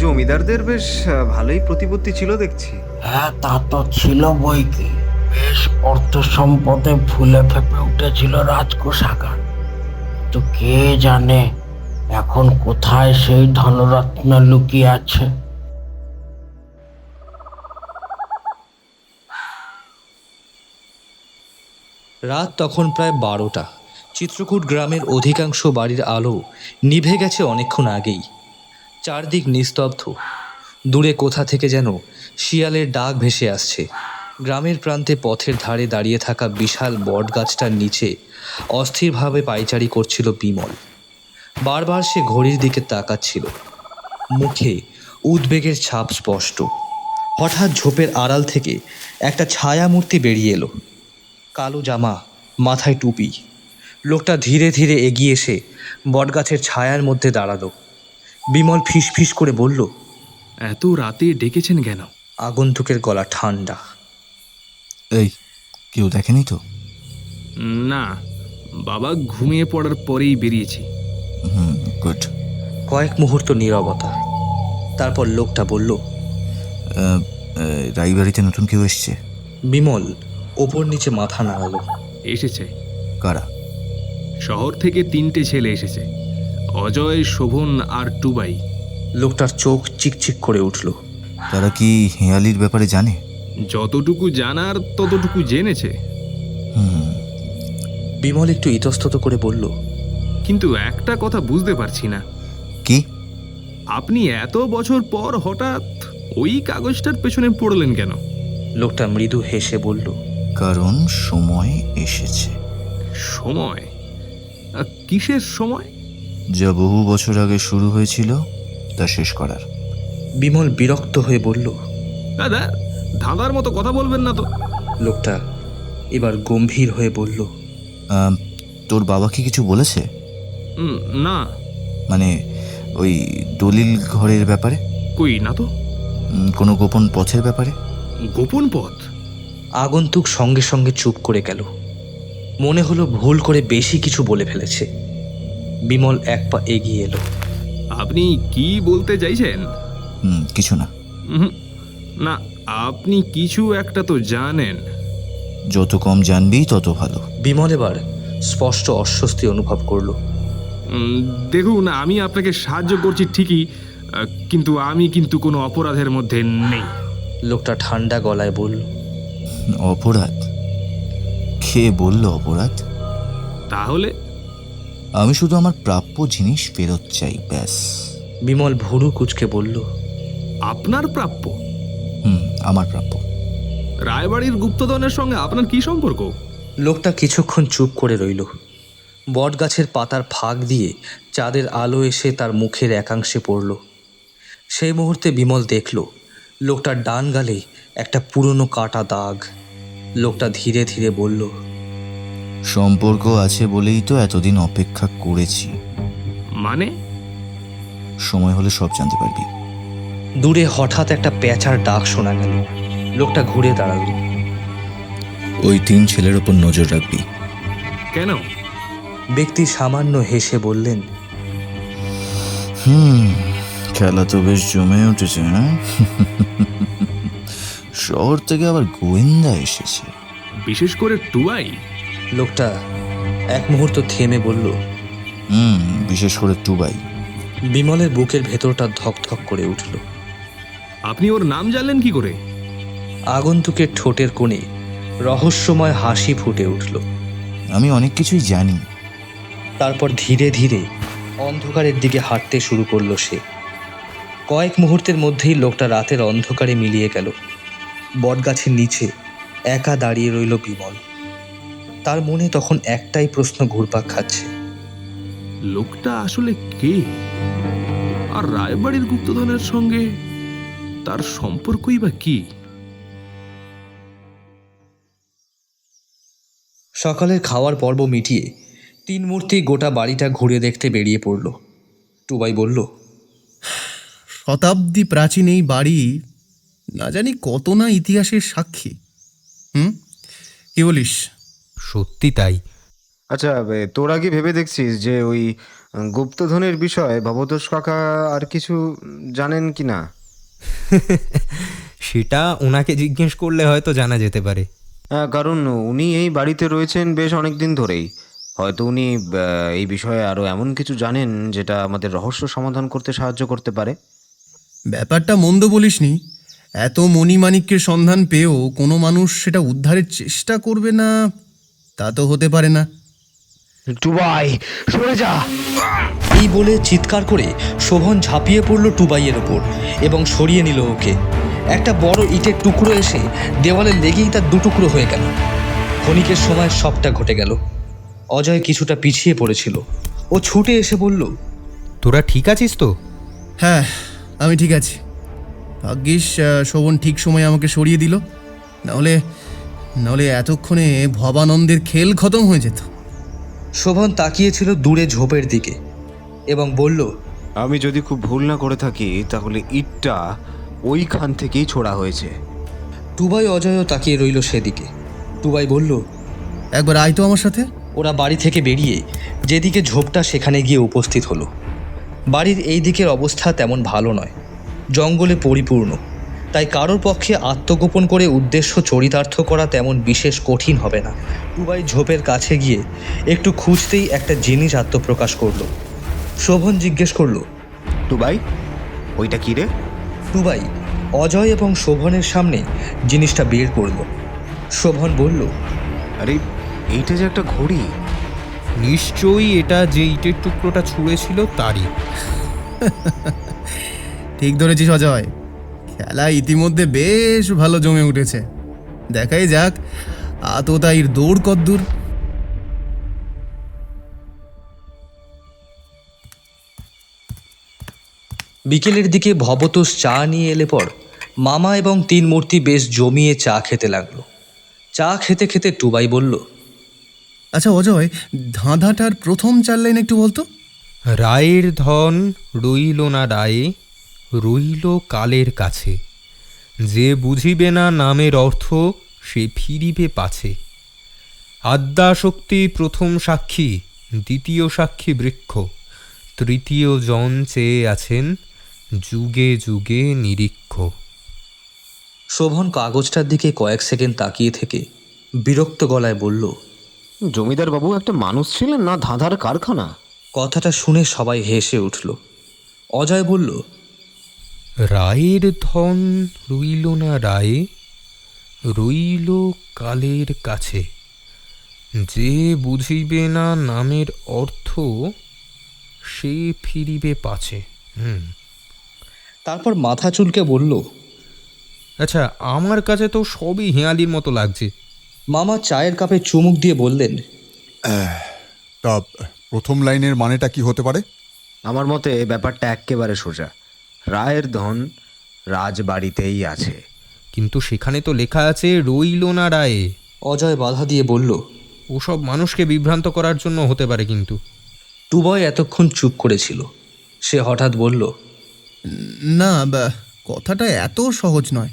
জমিদারদের বেশ ভালোই প্রতিপত্তি ছিল দেখছি। হ্যাঁ, তা তো ছিল বই কি। বেশ অর্থ সম্পদে ফুলে ফেপে উঠেছিল রাজকোষাগার। তো কে জানে এখন কোথায় সেই ধনরত্ন লুকিয়ে আছে। রাত তখন প্রায় 12টা। চিত্রকূট গ্রামের অধিকাংশ বাড়ির আলো নিভে গেছে অনেকক্ষণ আগেই। চারদিক নিস্তব্ধ। দূরে কোথা থেকে যেন শিয়ালের ডাক ভেসে আসছে। গ্রামের প্রান্তে পথের ধারে দাঁড়িয়ে থাকা বিশাল বটগাছটার নিচে অস্থিরভাবে পায়চারি করছিল বিমল। বারবার সে ঘড়ির দিকে তাকাচ্ছিল, মুখে উদ্বেগের ছাপ স্পষ্ট। হঠাৎ ঝোপের আড়াল থেকে একটা ছায়া মূর্তি বেরিয়ে এলো। কালো জামা, মাথায় টুপি। লোকটা ধীরে ধীরে এগিয়ে এসে বটগাছের ছায়ার মধ্যে দাঁড়ালো। বিমল ফিসফিস করে বলল, এত রাতে ডেকেছেন কেন? আগন্তুকের গলা ঠান্ডা। এই, কেউ দেখেনি তো? না, বাবা ঘুমিয়ে পড়ার পরেই বেরিয়েছি। গুড। কয়েক মুহূর্ত নীরবতা। তারপর লোকটা বলল, রাইবাড়িতে নতুন কেউ এসছে? বিমল ওপর নিচে মাথা নাড়ালো। এসেছে। কারা? শহর থেকে 3টে ছেলে এসেছে, অজয়, শোভন আর টুবাই। লোকটার চোখ চিকচিক করে উঠল। তারা কি হেয়ালির ব্যাপারে জানে? যতটুকু জানার ততটুকু জেনেছে। বিমল একটু ইতস্তত করে বলল, কিন্তু একটা কথা বুঝতে পারছি না। কি? আপনি এত বছর পর হঠাৎ ওই কাগজটার পেছনে পড়লেন কেন? লোকটা মৃদু হেসে বলল, কারণ সময় এসেছে। সময়? কিসের সময়? যা বহু বছর আগে শুরু হয়েছিল তা শেষ করার। বিমল বিরক্ত হয়ে বলল, দাদা, ধাঁধার মতো কথা বলবেন না তো। লোকটা এবার গম্ভীর হয়ে বলল, তোর বাবা কি কিছু বলেছে? না। মানে ওই দলিল ঘরের ব্যাপারে? কই না তো। কোনো গোপন পথের ব্যাপারে? গোপন পথ? আগন্তুক সঙ্গে সঙ্গে চুপ করে গেল। মনে হলো ভুল করে বেশি কিছু বলে ফেলেছে। বিমল এক পা এগিয়ে এলো। আপনি কি বলতে চাইছেন? কিছু না। না, আপনি কিছু একটা তো জানেন। যত কম জানবি তত ভালো। বিমল এবার স্পষ্ট অস্বস্তি অনুভব করলো। দেখুন, আমি আপনাকে সাহায্য করছি ঠিকই, কিন্তু আমি কিন্তু কোনো অপরাধের মধ্যে নেই। লোকটা ঠান্ডা গলায় বলল, অপরাধ? কে বলল অপরাধ? তাহলে? আমি শুধু আমার প্রাপ্য জিনিস ফেরত চাই, ব্যাস। বিমল ভুরু কুঁচকে বলল, আপনার প্রাপ্য? আমার প্রাপ্য। রায়বাড়ির গুপ্তধনের সঙ্গে আপনার কি সম্পর্ক? লোকটা কিছুক্ষণ চুপ করে রইল। বটগাছের পাতার ফাঁক দিয়ে চাঁদের আলো এসে তার মুখের একাংশে পড়ল। সেই মুহূর্তে বিমল দেখল লোকটার ডান গালে একটা পুরনো কাটা দাগ। লোকটা ধীরে ধীরে বলল, সম্পর্ক আছে বলেই তো এতদিন অপেক্ষা করেছি। মানে? সময় হলে সব জানতে পারবি। দূরে হঠাৎ একটা পেঁচার ডাক শোনা গেল। লোকটা ঘুরে দাঁড়ালো। ওই 3 ছেলের ওপর নজর রাখবি। কেন? ব্যক্তি সামান্য হেসে বললেন, খেলা তো বেশ জমে উঠেছে, হ্যাঁ? শহর থেকে আবার গোয়েন্দা এসেছে, বিশেষ করে টুবাই। লোকটা এক মুহূর্ত থেমে বলল, বিশেষ করে টুবাই। বিমলের বুকের ভেতরটা ধকধক করে উঠল। আপনি ওর নাম জানলেন কি করে? আগন্তুকের ঠোঁটের কোণে রহস্যময় হাসি ফুটে উঠল। আমি অনেক কিছুই জানি। তারপর ধীরে ধীরে অন্ধকারের দিকে হাঁটতে শুরু করলো সে। কয়েক মুহূর্তের মধ্যেই লোকটা রাতের অন্ধকারে মিলিয়ে গেল। বটগাছের নিচে একা দাঁড়িয়ে রইল বিমল। তার মনে তখন একটাই প্রশ্ন ঘুরপাক খাচ্ছে। লোকটা আসলে কে? আর রায়বাড়ির গুপ্তধনের সঙ্গে তার সম্পর্কই বা কি? সকালের খাওয়ার পর্ব মিটিয়ে তিন মূর্তি গোটা বাড়িটা ঘুরে দেখতে বেরিয়ে পড়ল। টুবাই বলল, শতাব্দী প্রাচীন এই বাড়ি না জানি কত না ইতিহাসের সাক্ষী। কি বলিস? সত্যি তাই। আচ্ছা, তোরা কি ভেবে দেখছিস যে ওই গুপ্তধনের বিষয়ে ভবতোষ কাকা আর কিছু জানেন কি না? সেটা ওনাকে জিজ্ঞেস করলে হয়তো জানা যেতে পারে। হ্যাঁ, কারণ উনি এই বাড়িতে রয়েছেন বেশ অনেক দিন ধরেই। হয়তো উনি এই বিষয়ে আরও এমন কিছু জানেন যেটা আমাদের রহস্য সমাধান করতে সাহায্য করতে পারে। ব্যাপারটা মন্দ বলিসনি। এত মণিমাণিক্যের সন্ধান পেয়েও কোনো মানুষ সেটা উদ্ধারের চেষ্টা করবে না তা তো হতে পারে না। টুবাই, সরে যা! এই বলে চিৎকার করে শোভন ঝাঁপিয়ে পড়ল টুবাইয়ের ওপর এবং সরিয়ে নিল ওকে। একটা বড় ইটের টুকরো এসে দেওয়ালে লেগেই তার দুটুকরো হয়ে গেল। ক্ষণিকের সময় সবটা ঘটে গেল। অজয় কিছুটা পিছিয়ে পড়েছিল। ও ছুটে এসে বলল, তোরা ঠিক আছিস তো? হ্যাঁ, আমি ঠিক আছি। ভাগ্যিস শোভন ঠিক সময় আমাকে সরিয়ে দিল, নাহলে এতক্ষণে ভবানন্দের খেল খতম হয়ে যেত। শোভন তাকিয়েছিল দূরে ঝোপের দিকে এবং বলল, আমি যদি খুব ভুল না করে থাকি তাহলে ইটটা ওইখান থেকেই ছোড়া হয়েছে। টুবাই অজয়ও তাকিয়ে রইল সেদিকে। টুবাই বলল, একবার আয় তো আমার সাথে। ওরা বাড়ি থেকে বেরিয়ে যেদিকে ঝোপটা সেখানে গিয়ে উপস্থিত হলো। বাড়ির এই দিকের অবস্থা তেমন ভালো নয়, জঙ্গলে পরিপূর্ণ। তাই কারোর পক্ষে আত্মগোপন করে উদ্দেশ্য চরিতার্থ করা তেমন বিশেষ কঠিন হবে না। টুবাই ঝোপের কাছে গিয়ে একটু খুঁজতেই একটা জিনিস আত্মপ্রকাশ করলো। শোভন জিজ্ঞেস করলো, টুবাই, ওইটা কি রে? টুবাই অজয় এবং শোভনের সামনে জিনিসটা বের করলো। শোভন বলল, আরে, এইটা যে একটা ঘড়ি। নিশ্চয়ই এটা যে ইটের টুকরোটা ছুঁড়েছিল তারই। ঠিক ধরেছিস অজয়, খেলা ইতিমধ্যে বেশ ভালো জমে উঠেছে। দেখাই যাক আততায়ীর দৌড় কদ্দূর। বিকেলের দিকে ভবতোষ চা নিয়ে এলে পর মামা এবং তিন মূর্তি বেশ জমিয়ে চা খেতে লাগলো। চা খেতে খেতে টুবাই বলল, আচ্ছা অজয়, ধাঁধাটার প্রথম 4 লাইন একটু বলতো। রায়ের ধন রইল না রায়ে, রইল কালের কাছে। যে বুঝিবে না নামের অর্থ, সে ফিরিবে পাছে। আদ্যাশক্তি প্রথম সাক্ষী, দ্বিতীয় সাক্ষী বৃক্ষ, তৃতীয় জন চেয়ে আছেন যুগে যুগে নিরীক্ষ। শোভন কাগজটার দিকে কয়েক সেকেন্ড তাকিয়ে থেকে বিরক্ত গলায় বলল, জমিদার বাবু একটা মানুষ ছিলেন না ধাঁধার কারখানা? কথাটা শুনে সবাই হেসে উঠল। অজয় বলল, রায়ের ধন রইল না রায়ে, রইল কালের কাছে। যে বুঝিবে না নামের অর্থ, সে ফিরিবে পাছে। তারপর মাথা চুলকে বলল, আচ্ছা, আমার কাছে তো সবই হেঁয়ালির মতো লাগছে। মামা চায়ের কাপে চুমুক দিয়ে বললেন, তা প্রথম লাইনের মানেটা কি হতে পারে? আমার মতে ব্যাপারটা একেবারে সোজা। রায়ের ধন রাজবাড়িতেই আছে। কিন্তু সেখানে তো লেখা আছে রইল না রায়ে। অজয় বাধা দিয়ে বলল, ওসব মানুষকে বিভ্রান্ত করার জন্য হতে পারে। কিন্তু টুবাই এতক্ষণ চুপ করেছিল। সে হঠাৎ বলল, না, কথাটা এত সহজ নয়।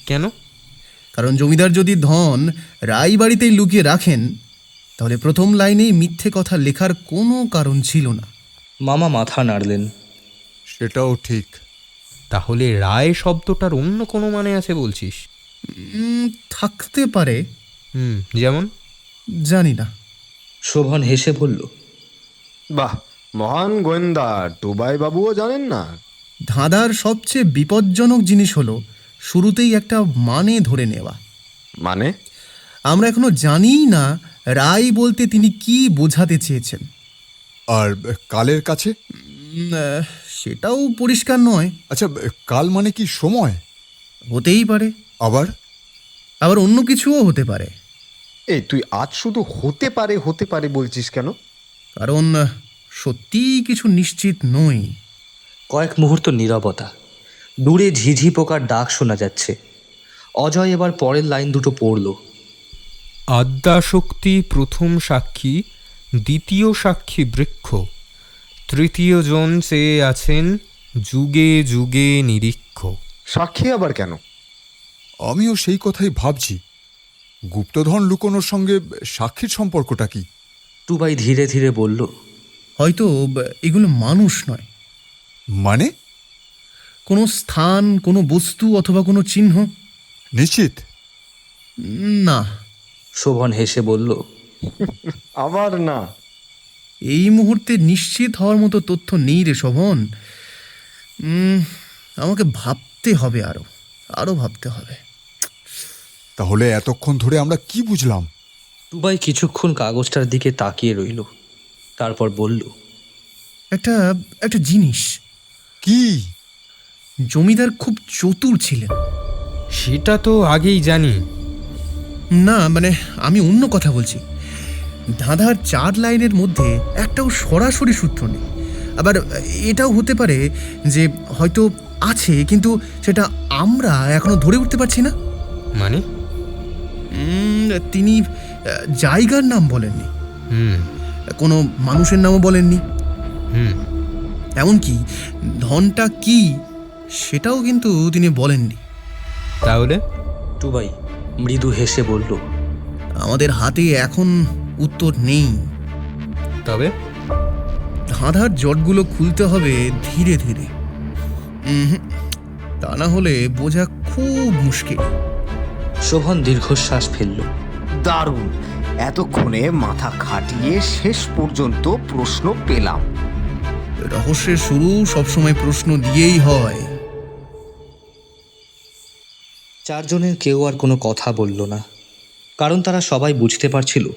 কেন? কারণ জমিদার যদি ধন রাই বাড়িতেই লুকিয়ে রাখেন, তাহলে প্রথম লাইনেই মিথ্যে কথা লেখার কোনো কারণ ছিল না। মামা মাথা নাড়লেন। সেটাও ঠিক। তাহলে রায় শব্দটার অন্য কোনো মানে আছে বলছিস? থাকতে পারে, যেমন? জানি না। শোভন হেসে বলল, বাহ, মহান গোয়েন্দা টুবাই বাবুও জানেন না? ধাঁধার সবচেয়ে বিপজ্জনক জিনিস হলো শুরুতেই একটা মানে ধরে নেওয়া। মানে? আমরা এখনো জানিই না রায় বলতে তিনি কি বোঝাতে চেয়েছেন। আর কালের কাছে? সেটাও পরিষ্কার নয়। আচ্ছা, কাল মানে কি সময়? হতেই পারে, আবার আবার অন্য কিছুও হতে পারে। এই তুই আজ শুধু হতে পারে বলছিস কেন? কারণ সত্যিই কিছু নিশ্চিত নই। কয়েক মুহূর্ত নীরবতা। দূরে ঝিঝি পোকার ডাক শোনা যাচ্ছে। অজয় এবার পরের লাইন দুটো পড়ল। আদ্যাশক্তি প্রথম সাক্ষী, দ্বিতীয় সাক্ষী বৃক্ষ, তৃতীয় জন চেয়ে আছেন যুগে যুগে নিরীক্ষ। সাক্ষী আবার কেন? আমিও সেই কথাই ভাবছি। গুপ্তধন লুকোনোর সঙ্গে সাক্ষীর সম্পর্কটা কি? টুবাই ধীরে ধীরে বলল, হয়তো এগুলো মানুষ নয়, মানে? কোনো স্থান, কোনো বস্তু অথবা কোনো চিহ্ন। নিশ্চিত? না। শোভন হেসে বলল, আবার না? এই মুহূর্তে নিশ্চিত হওয়ার মতো তথ্য নেই রে শোভন। আমাকে ভাবতে হবে, আরো ভাবতে হবে। তাহলে এতক্ষণ ধরে আমরা কি বুঝলাম? টুবাই কিছুক্ষণ কাগজটার দিকে তাকিয়ে রইল, তারপর বলল, একটা জিনিস। কি? জমিদার খুব চতুর ছিলেন। সেটা তো আগেই জানি। না, মানে আমি অন্য কথা বলছি। ধাঁধার 4 লাইনের মধ্যে একটাও সরাসরি সূত্র নেই। আবার এটাও হতে পারে যে হয়তো আছে, কিন্তু সেটা আমরা এখনো ধরে উঠতে পারছি না। মানে? তিনি জায়গার নাম বলেননি, হুম কোনো মানুষের নামও বলেননি, হুম এমনকি ধনটা কি সেটাও কিন্তু তিনি বলেননি। তাহলে? টুবাই মৃদু হেসে বলল, আমাদের হাতে এখন উত্তর নেই। তবে ধাঁধার জটগুলো খুলতে হবে ধীরে ধীরে। তা না হলে বোঝা খুব মুশকিল। শোভন দীর্ঘশ্বাস ফেলল। দারুণ! এতক্ষণে মাথা খাটিয়ে শেষ পর্যন্ত প্রশ্ন পেলাম। রহস্যের শুরু সবসময় প্রশ্ন দিয়েই হয়। চারজনের কেউ আর কোনো কথা বলল না, কারণ তারা সবাই বুঝতে পারছিল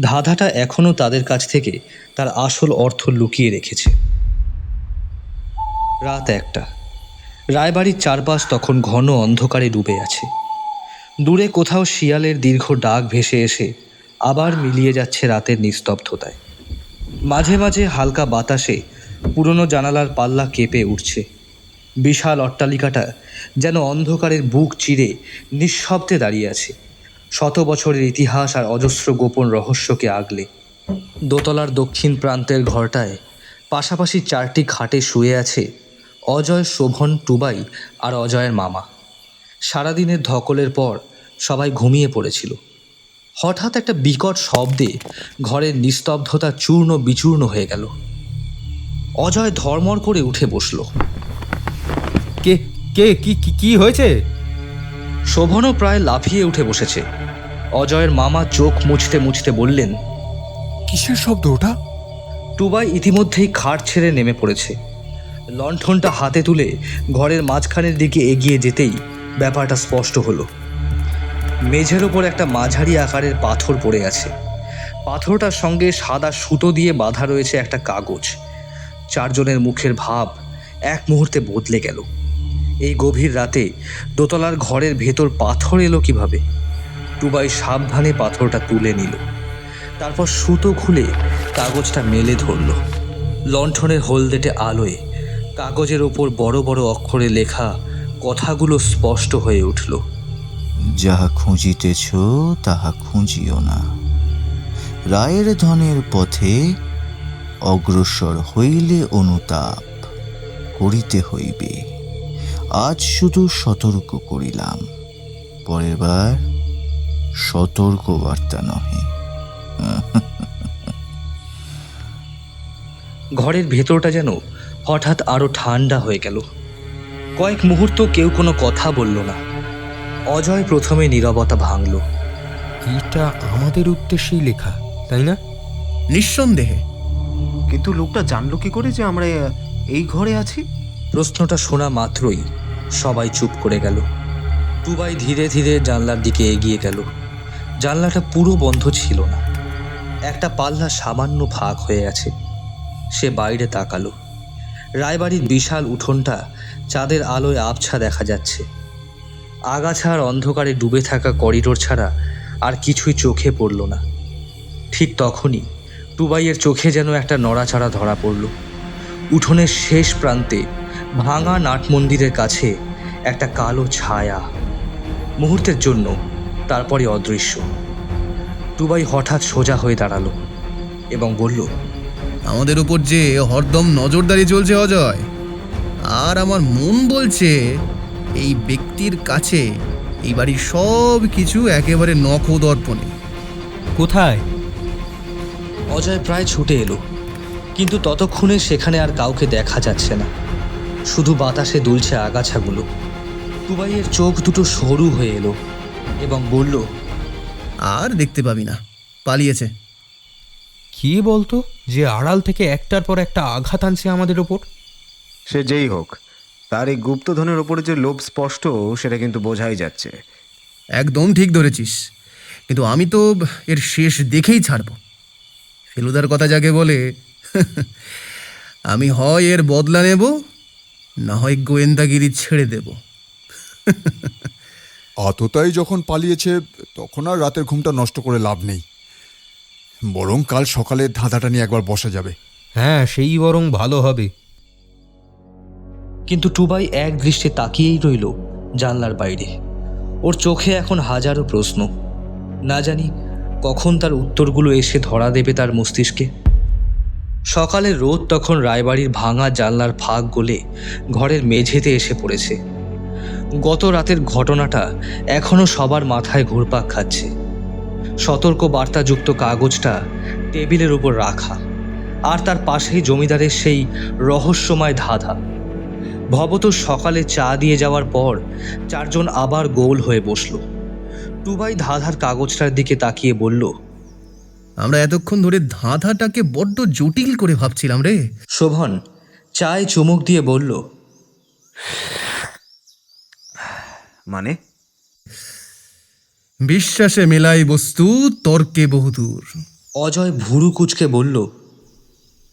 ধাঁধাটা এখনও তাদের কাছ থেকে তার আসল অর্থ লুকিয়ে রেখেছে। রাত 1টা। রায়বাড়ির চারপাশ তখন ঘন অন্ধকারে ডুবে আছে। দূরে কোথাও শিয়ালের দীর্ঘ ডাক ভেসে এসে আবার মিলিয়ে যাচ্ছে রাতের নিস্তব্ধতায়। মাঝে মাঝে হালকা বাতাসে পুরনো জানালার পাল্লা কেঁপে উঠছে। বিশাল অট্টালিকাটা যেন অন্ধকারের বুক চিরে নিঃশব্দে দাঁড়িয়ে আছে, 100 বছরের ইতিহাস আর অজস্র গোপন রহস্যকে আগলে। দোতলার দক্ষিণ প্রান্তের ঘরটায় পাশাপাশি 4টি খাটে শুয়ে আছে অজয়, শোভন, টুবাই আর অজয়ের মামা। সারাদিনের ধকলের পর সবাই ঘুমিয়ে পড়েছিল। হঠাৎ একটা বিকট শব্দে ঘরের নিস্তব্ধতা চূর্ণ বিচূর্ণ হয়ে গেল। অজয় ধর্মর করে উঠে বসল। কে কে কি কি- কি হয়েছে? শোভনও প্রায় লাফিয়ে উঠে বসেছে। অজয়ের মামা চোখ মুছতে মুছতে বললেন, কিসের শব্দ ওটা? টুবাই ইতিমধ্যেই খাট ছেড়ে নেমে পড়েছে। লণ্ঠনটা হাতে তুলে ঘরের মাঝখানের দিকে এগিয়ে যেতেই ব্যাপারটা স্পষ্ট হলো। মেঝের ওপর একটা মাঝারি আকারের পাথর পড়ে আছে। পাথরটার সঙ্গে সাদা সুতো দিয়ে বাঁধা রয়েছে একটা কাগজ। চারজনের মুখের ভাব এক মুহূর্তে বদলে গেল। এই গভীর রাতে দোতলার ঘরের ভেতর পাথর এলো কিভাবে? টুবাই সাবধানে পাথরটা তুলে নিল, তারপর সুতো খুলে কাগজটা মেলে ধরল। লণ্ঠনের হলদেটে আলোয় কাগজের ওপর বড় বড় অক্ষরে লেখা কথাগুলো স্পষ্ট হয়ে উঠল। যাহা খুঁজিতেছ তাহা খুঁজিও না, রায়ের ধনের পথে অগ্রসর হইলে অনুতাপ করিতে হইবে। আজ শুধু সতর্ক করিলাম, পরের বার সতর্ক বার্তা নহে। ঘরের ভেতরটা যেন হঠাৎ আরো ঠান্ডা হয়ে গেল। কয়েক মুহূর্ত কেউ কোনো কথা বলল না। অজয় প্রথমে নীরবতা ভাঙল। এটা আমাদের উদ্দেশ্যেই লেখা, তাই না? নিঃসন্দেহে। কিন্তু লোকটা জানলো কি করে যে আমরা এই ঘরে আছি? প্রশ্নটা শোনা মাত্রই সবাই চুপ করে গেল। টুবাই ধীরে ধীরে জানলার দিকে এগিয়ে গেল। জানলাটা পুরো বন্ধ ছিল না, একটা পাল্লা সামান্য ফাঁক হয়ে আছে। সে বাইরে তাকালো। রায়বাড়ির বিশাল উঠোনটা চাঁদের আলোয় আবছা দেখা যাচ্ছে। আগাছা আর অন্ধকারে ডুবে থাকা করিডোর ছাড়া আর কিছুই চোখে পড়ল না। ঠিক তখনই টুবাইয়ের চোখে যেন একটা নড়াচড়া ধরা পড়ল। উঠোনের শেষ প্রান্তে ভাঙা নাট মন্দিরের কাছে একটা কালো ছায়া, মুহূর্তের জন্য তারপরে অদৃশ্য। টুবাই হঠাৎ সোজা হয়ে দাঁড়ালো এবং বলল, আমাদের উপর যে হরদম নজরদারি চলছে অজয়, আর আমার মন বলছে এই ব্যক্তির কাছে এই বাড়ির সব কিছু একেবারে নখদর্পণে। কোথায়? অজয় প্রায় ছুটে এলো, কিন্তু ততক্ষণে সেখানে আর কাউকে দেখা যাচ্ছে না। শুধু বাতাসে দুলছে আগাছাগুলো। টুবাইয়ের চোখ দুটো সরু হয়ে এলো এবং বলল, আর দেখতে পাবি না, পালিয়েছে। কি বলতো যে আড়াল থেকে একটার পর একটা আঘাত আনছে আমাদের ওপর? সে যেই হোক, তার এই গুপ্তধনের ওপরে যে লোভ স্পষ্ট সেটা কিন্তু বোঝাই যাচ্ছে। একদম ঠিক ধরেছিস, কিন্তু আমি তো এর শেষ দেখেই ছাড়ব। ফেলুদার কথা যাকে বলে, আমি হয় এর বদলা নেব, না হয় গোয়েন্দাগিরি ছেড়ে দেব। আততাই যখন পালিয়েছে তখন আর রাতের ঘুমটা নষ্ট করে লাভ নেই, বরং কাল সকালে ধাঁধাটা নিয়ে একবার বসা যাবে। হ্যাঁ, সেই বরং ভালো হবে। কিন্তু টুবাই এক দৃষ্টে তাকিয়েই রইল জানলার বাইরে। ওর চোখে এখন হাজারো প্রশ্ন। না জানি কখন তার উত্তরগুলো এসে ধরা দেবে তার মস্তিষ্কে। সকালের রোদ তখন রায়বাড়ির ভাঙা জানলার ফাঁক গলে ঘরের মেঝেতে এসে পড়েছে। গত রাতের ঘটনাটা এখনো সবার মাথায় ঘুরপাক খাচ্ছে। সতর্ক বার্তাযুক্ত কাগজটা টেবিলের উপর রাখা, আর তার পাশেই জমিদারের সেই রহস্যময় ধাঁধা। ভবত সকালে চা দিয়ে যাওয়ার পর চারজন আবার গোল হয়ে বসল। টুবাই ধাঁধার কাগজটার দিকে তাকিয়ে বলল, আমরা এতক্ষণ ধরে ধাঁধাটাকে বড্ড জটিল করে ভাবছিলাম রে। শোভন চায় চুমুক দিয়ে বলল, মানে? বিশ্বাসে মেলাই বস্তু, তর্কে বহুদূর। অজয় ভুরু কুচকে বলল,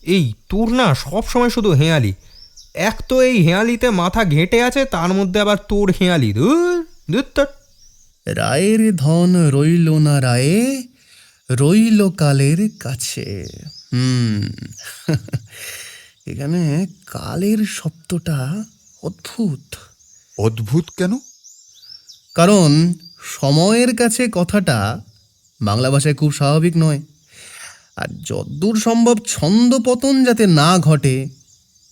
এই তোর না সব সময় শুধু হেঁয়ালি। এক তো এই হেঁয়ালিতে মাথা ঘেঁটে আছে, তার মধ্যে আবার তোর হেঁয়ালি। ধুর ধুর তোর। রায়ের ধন রইল না রায়ে, রইল কালের কাছে। এখানে কালের শব্দটা অদ্ভুত। অদ্ভুত কেন? কারণ সময়ের কাছে কথাটা বাংলা ভাষায় খুব স্বাভাবিক নয়। আর যদ্দূর সম্ভব ছন্দ পতন যাতে না ঘটে,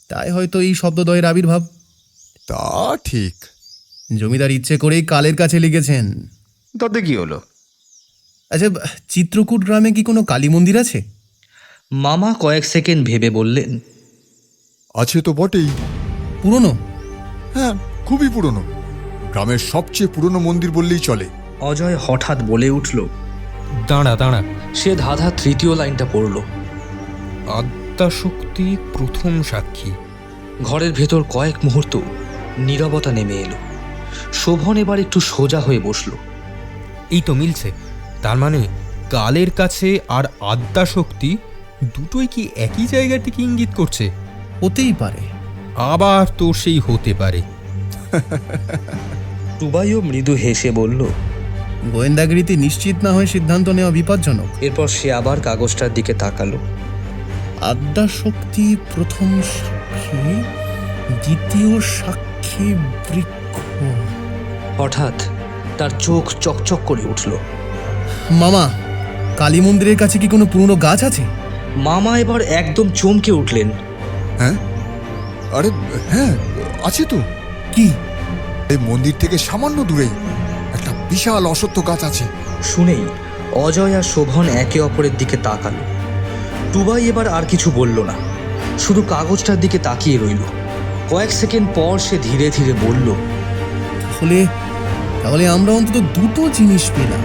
তাই হয়তো এই শব্দদ্বয়ের আবির্ভাব। তা ঠিক। জমিদার ইচ্ছে করেই কালের কাছে লিখেছেন। তাতে কি হলো? আচ্ছা, চিত্রকূট গ্রামে কি কোনো কালী মন্দির আছে? মামা কয়েক সেকেন্ড ভেবে বললেন, আছে তো বটেই। পুরনো? হ্যাঁ, খুবই পুরনো। গ্রামের সবচেয়ে পুরনো মন্দির বললেই চলে। অজয় হঠাৎ বলে উঠল। দাঁড়া দাঁড়া, সে ধাঁধা তৃতীয় লাইনটা পড়ল। আদ্যাশক্তি প্রথম সাক্ষী। ঘরের ভেতর কয়েক মুহূর্ত নীরবতা নেমে এলো। শোভন এবার একটু সোজা হয়ে বসল। এই তো মিলছে। তার মানে কালের কাছে আর আদ্যাশক্তি দুটোই কি একই জায়গাটিকে ইঙ্গিত করছে? হতেই পারে। আবার তো সেই হতে পারে। টুবাইও মৃদু হেসে বলল, গোয়েন্দাগিরিতে নিশ্চিত না হয়ে সিদ্ধান্ত নেওয়া বিপজ্জনক। এরপর সে আবার কাগজটার দিকে তাকালো। আদ্যাশক্তি প্রথম সাক্ষী, দ্বিতীয় সাক্ষী বৃক্ষ। হঠাৎ তার চোখ চকচক করে উঠল। মামা, কালী মন্দিরের কাছে কি কোনো পুরনো গাছ আছে? মামা এবার একদম চমকে উঠলেন। হ্যাঁ, আরে হ্যাঁ, আছে তো। কি? এই মন্দির থেকে সামান্য দূরেই একটা বিশাল অশ্বত্থ গাছ আছে। শুনেই অজয় আর শোভন একে অপরের দিকে তাকালো। টুবাই এবার আর কিছু বলল না, শুধু কাগজটার দিকে তাকিয়ে রইল। কয়েক সেকেন্ড পর সে ধীরে ধীরে বলল, তাহলে আমরা অন্তত দুটো জিনিস পেলাম।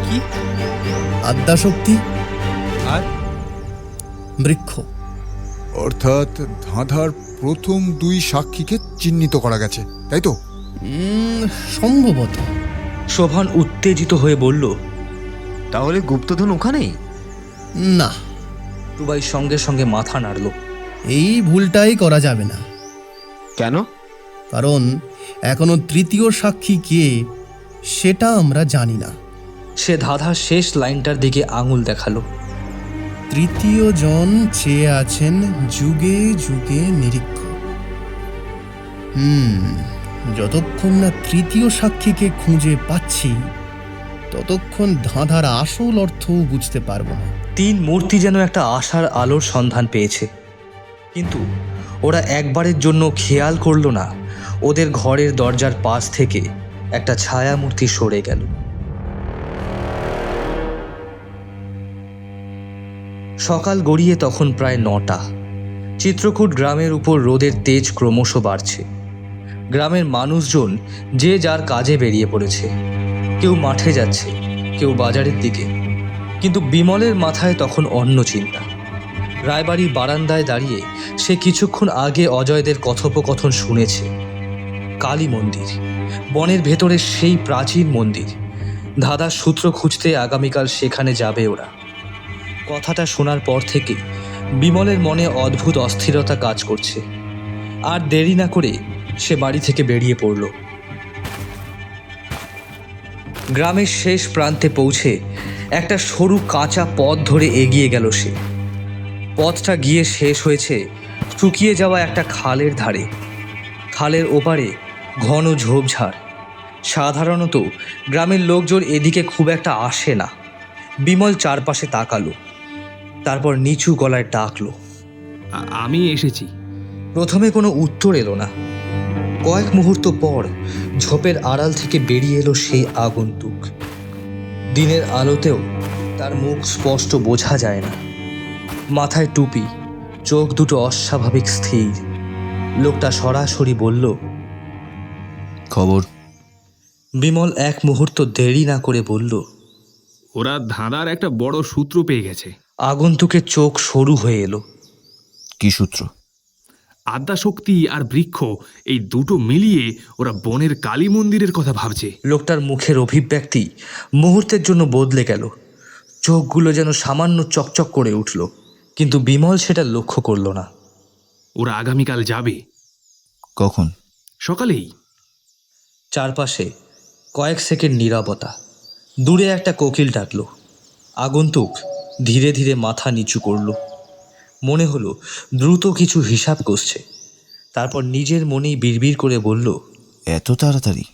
কি? আদ্যাশক্তি আর বৃক্ষ। অর্থাৎ ধাঁধার প্রথম দুই সাক্ষীকে চিহ্নিত করা গেছে, তাই তো? সম্ভবত। শোভন উত্তেজিত হয়ে বলল, তাহলে গুপ্তধন ওখানেই? না। টুবাই সঙ্গে সঙ্গে মাথা নাড়ল। এই ভুলটাই করা যাবে না। কেন? কারণ এখনো তৃতীয় সাক্ষী কে সেটা আমরা জানি না। সে ধাঁধার শেষ লাইনটার দিকে আঙুল দেখালো। তৃতীয় জন চেয়ে আছেন যুগে যুগে নিরীক্ষ। যতক্ষণ না তৃতীয় সাক্ষীকে খুঁজে পাচ্ছি ততক্ষণ ধাঁধার আসল অর্থ বুঝতে পারবো না। 3 মূর্তি যেন একটা আশার আলোর সন্ধান পেয়েছে, কিন্তু ওরা একবারের জন্য খেয়াল করলো না ওদের ঘরের দরজার পাশ থেকে একটা ছায়া মূর্তি সরে গেল। সকাল গড়িয়ে তখন প্রায় 9টা। চিত্রকূট গ্রামের উপর রোদের তেজ ক্রমশ বাড়ছে। গ্রামের মানুষজন যে যার কাজে বেরিয়ে পড়েছে, কেউ মাঠে যাচ্ছে, কেউ বাজারের দিকে। কিন্তু বিমলের মাথায় তখন অন্য চিন্তা। রায়বাড়ির বারান্দায় দাঁড়িয়ে সে কিছুক্ষণ আগে অজয়দের কথোপকথন শুনেছে। কালী মন্দির, বনের ভেতরে সেই প্রাচীন মন্দির। ধাঁধার সূত্র খুঁজতে আগামীকাল সেখানে যাবে ওরা। কথাটা শোনার পর থেকে বিমলের মনে অদ্ভুত অস্থিরতা কাজ করছে। আর দেরি না করে সে বাড়ি থেকে বেরিয়ে পড়ল। গ্রামের শেষ প্রান্তে পৌঁছে একটা সরু কাঁচা পথ ধরে এগিয়ে গেল সে। পথটা গিয়ে শেষ হয়েছে শুকিয়ে যাওয়া একটা খালের ধারে। খালের ওপারে ঘন ঝোপঝাড়। সাধারণত গ্রামের লোকজন এদিকে খুব একটা আসে না। বিমল চারপাশে তাকালো, তারপর নিচু গলায় ডাকলো, আমি এসেছি। প্রথমে কোনো উত্তর এলো না। কয়েক মুহূর্ত পর ঝোপের আড়াল থেকে বেরিয়ে এলো সেই আগন্তুক। দিনের আলোতেও তার মুখ স্পষ্ট বোঝা যায় না। মাথায় টুপি, চোখ দুটো অস্বাভাবিক স্থির। লোকটা সরাসরি বলল, খবর? বিমল এক মুহূর্ত দেরি না করে বলল, ওরা ধাঁধার একটা বড় সূত্র পেয়ে গেছে। আগন্তুকের চোখ সরু হয়ে এলো। কি সূত্র? আদ্যাশক্তি আর বৃক্ষ, এই দুটো মিলিয়ে ওরা বনের কালী মন্দিরের কথা ভাবছে। লোকটার মুখের অভিব্যক্তি মুহূর্তের জন্য বদলে গেল। চোখগুলো যেন সামান্য চকচক করে উঠল, কিন্তু বিমল সেটা লক্ষ্য করল না। ওরা আগামীকাল যাবে। কখন? সকালেই। চারপাশে কয়েক সেকেন্ড নীরবতা। দূরে একটা কোকিল ডাকল। আগন্তুক ধীরে ধীরে মাথা নিচু করল। মনে হলো দ্রুত কিছু হিসাব কষছে। তারপর নিজের মনেই বিড়বিড় করে বলল, এত তাড়াতাড়ি?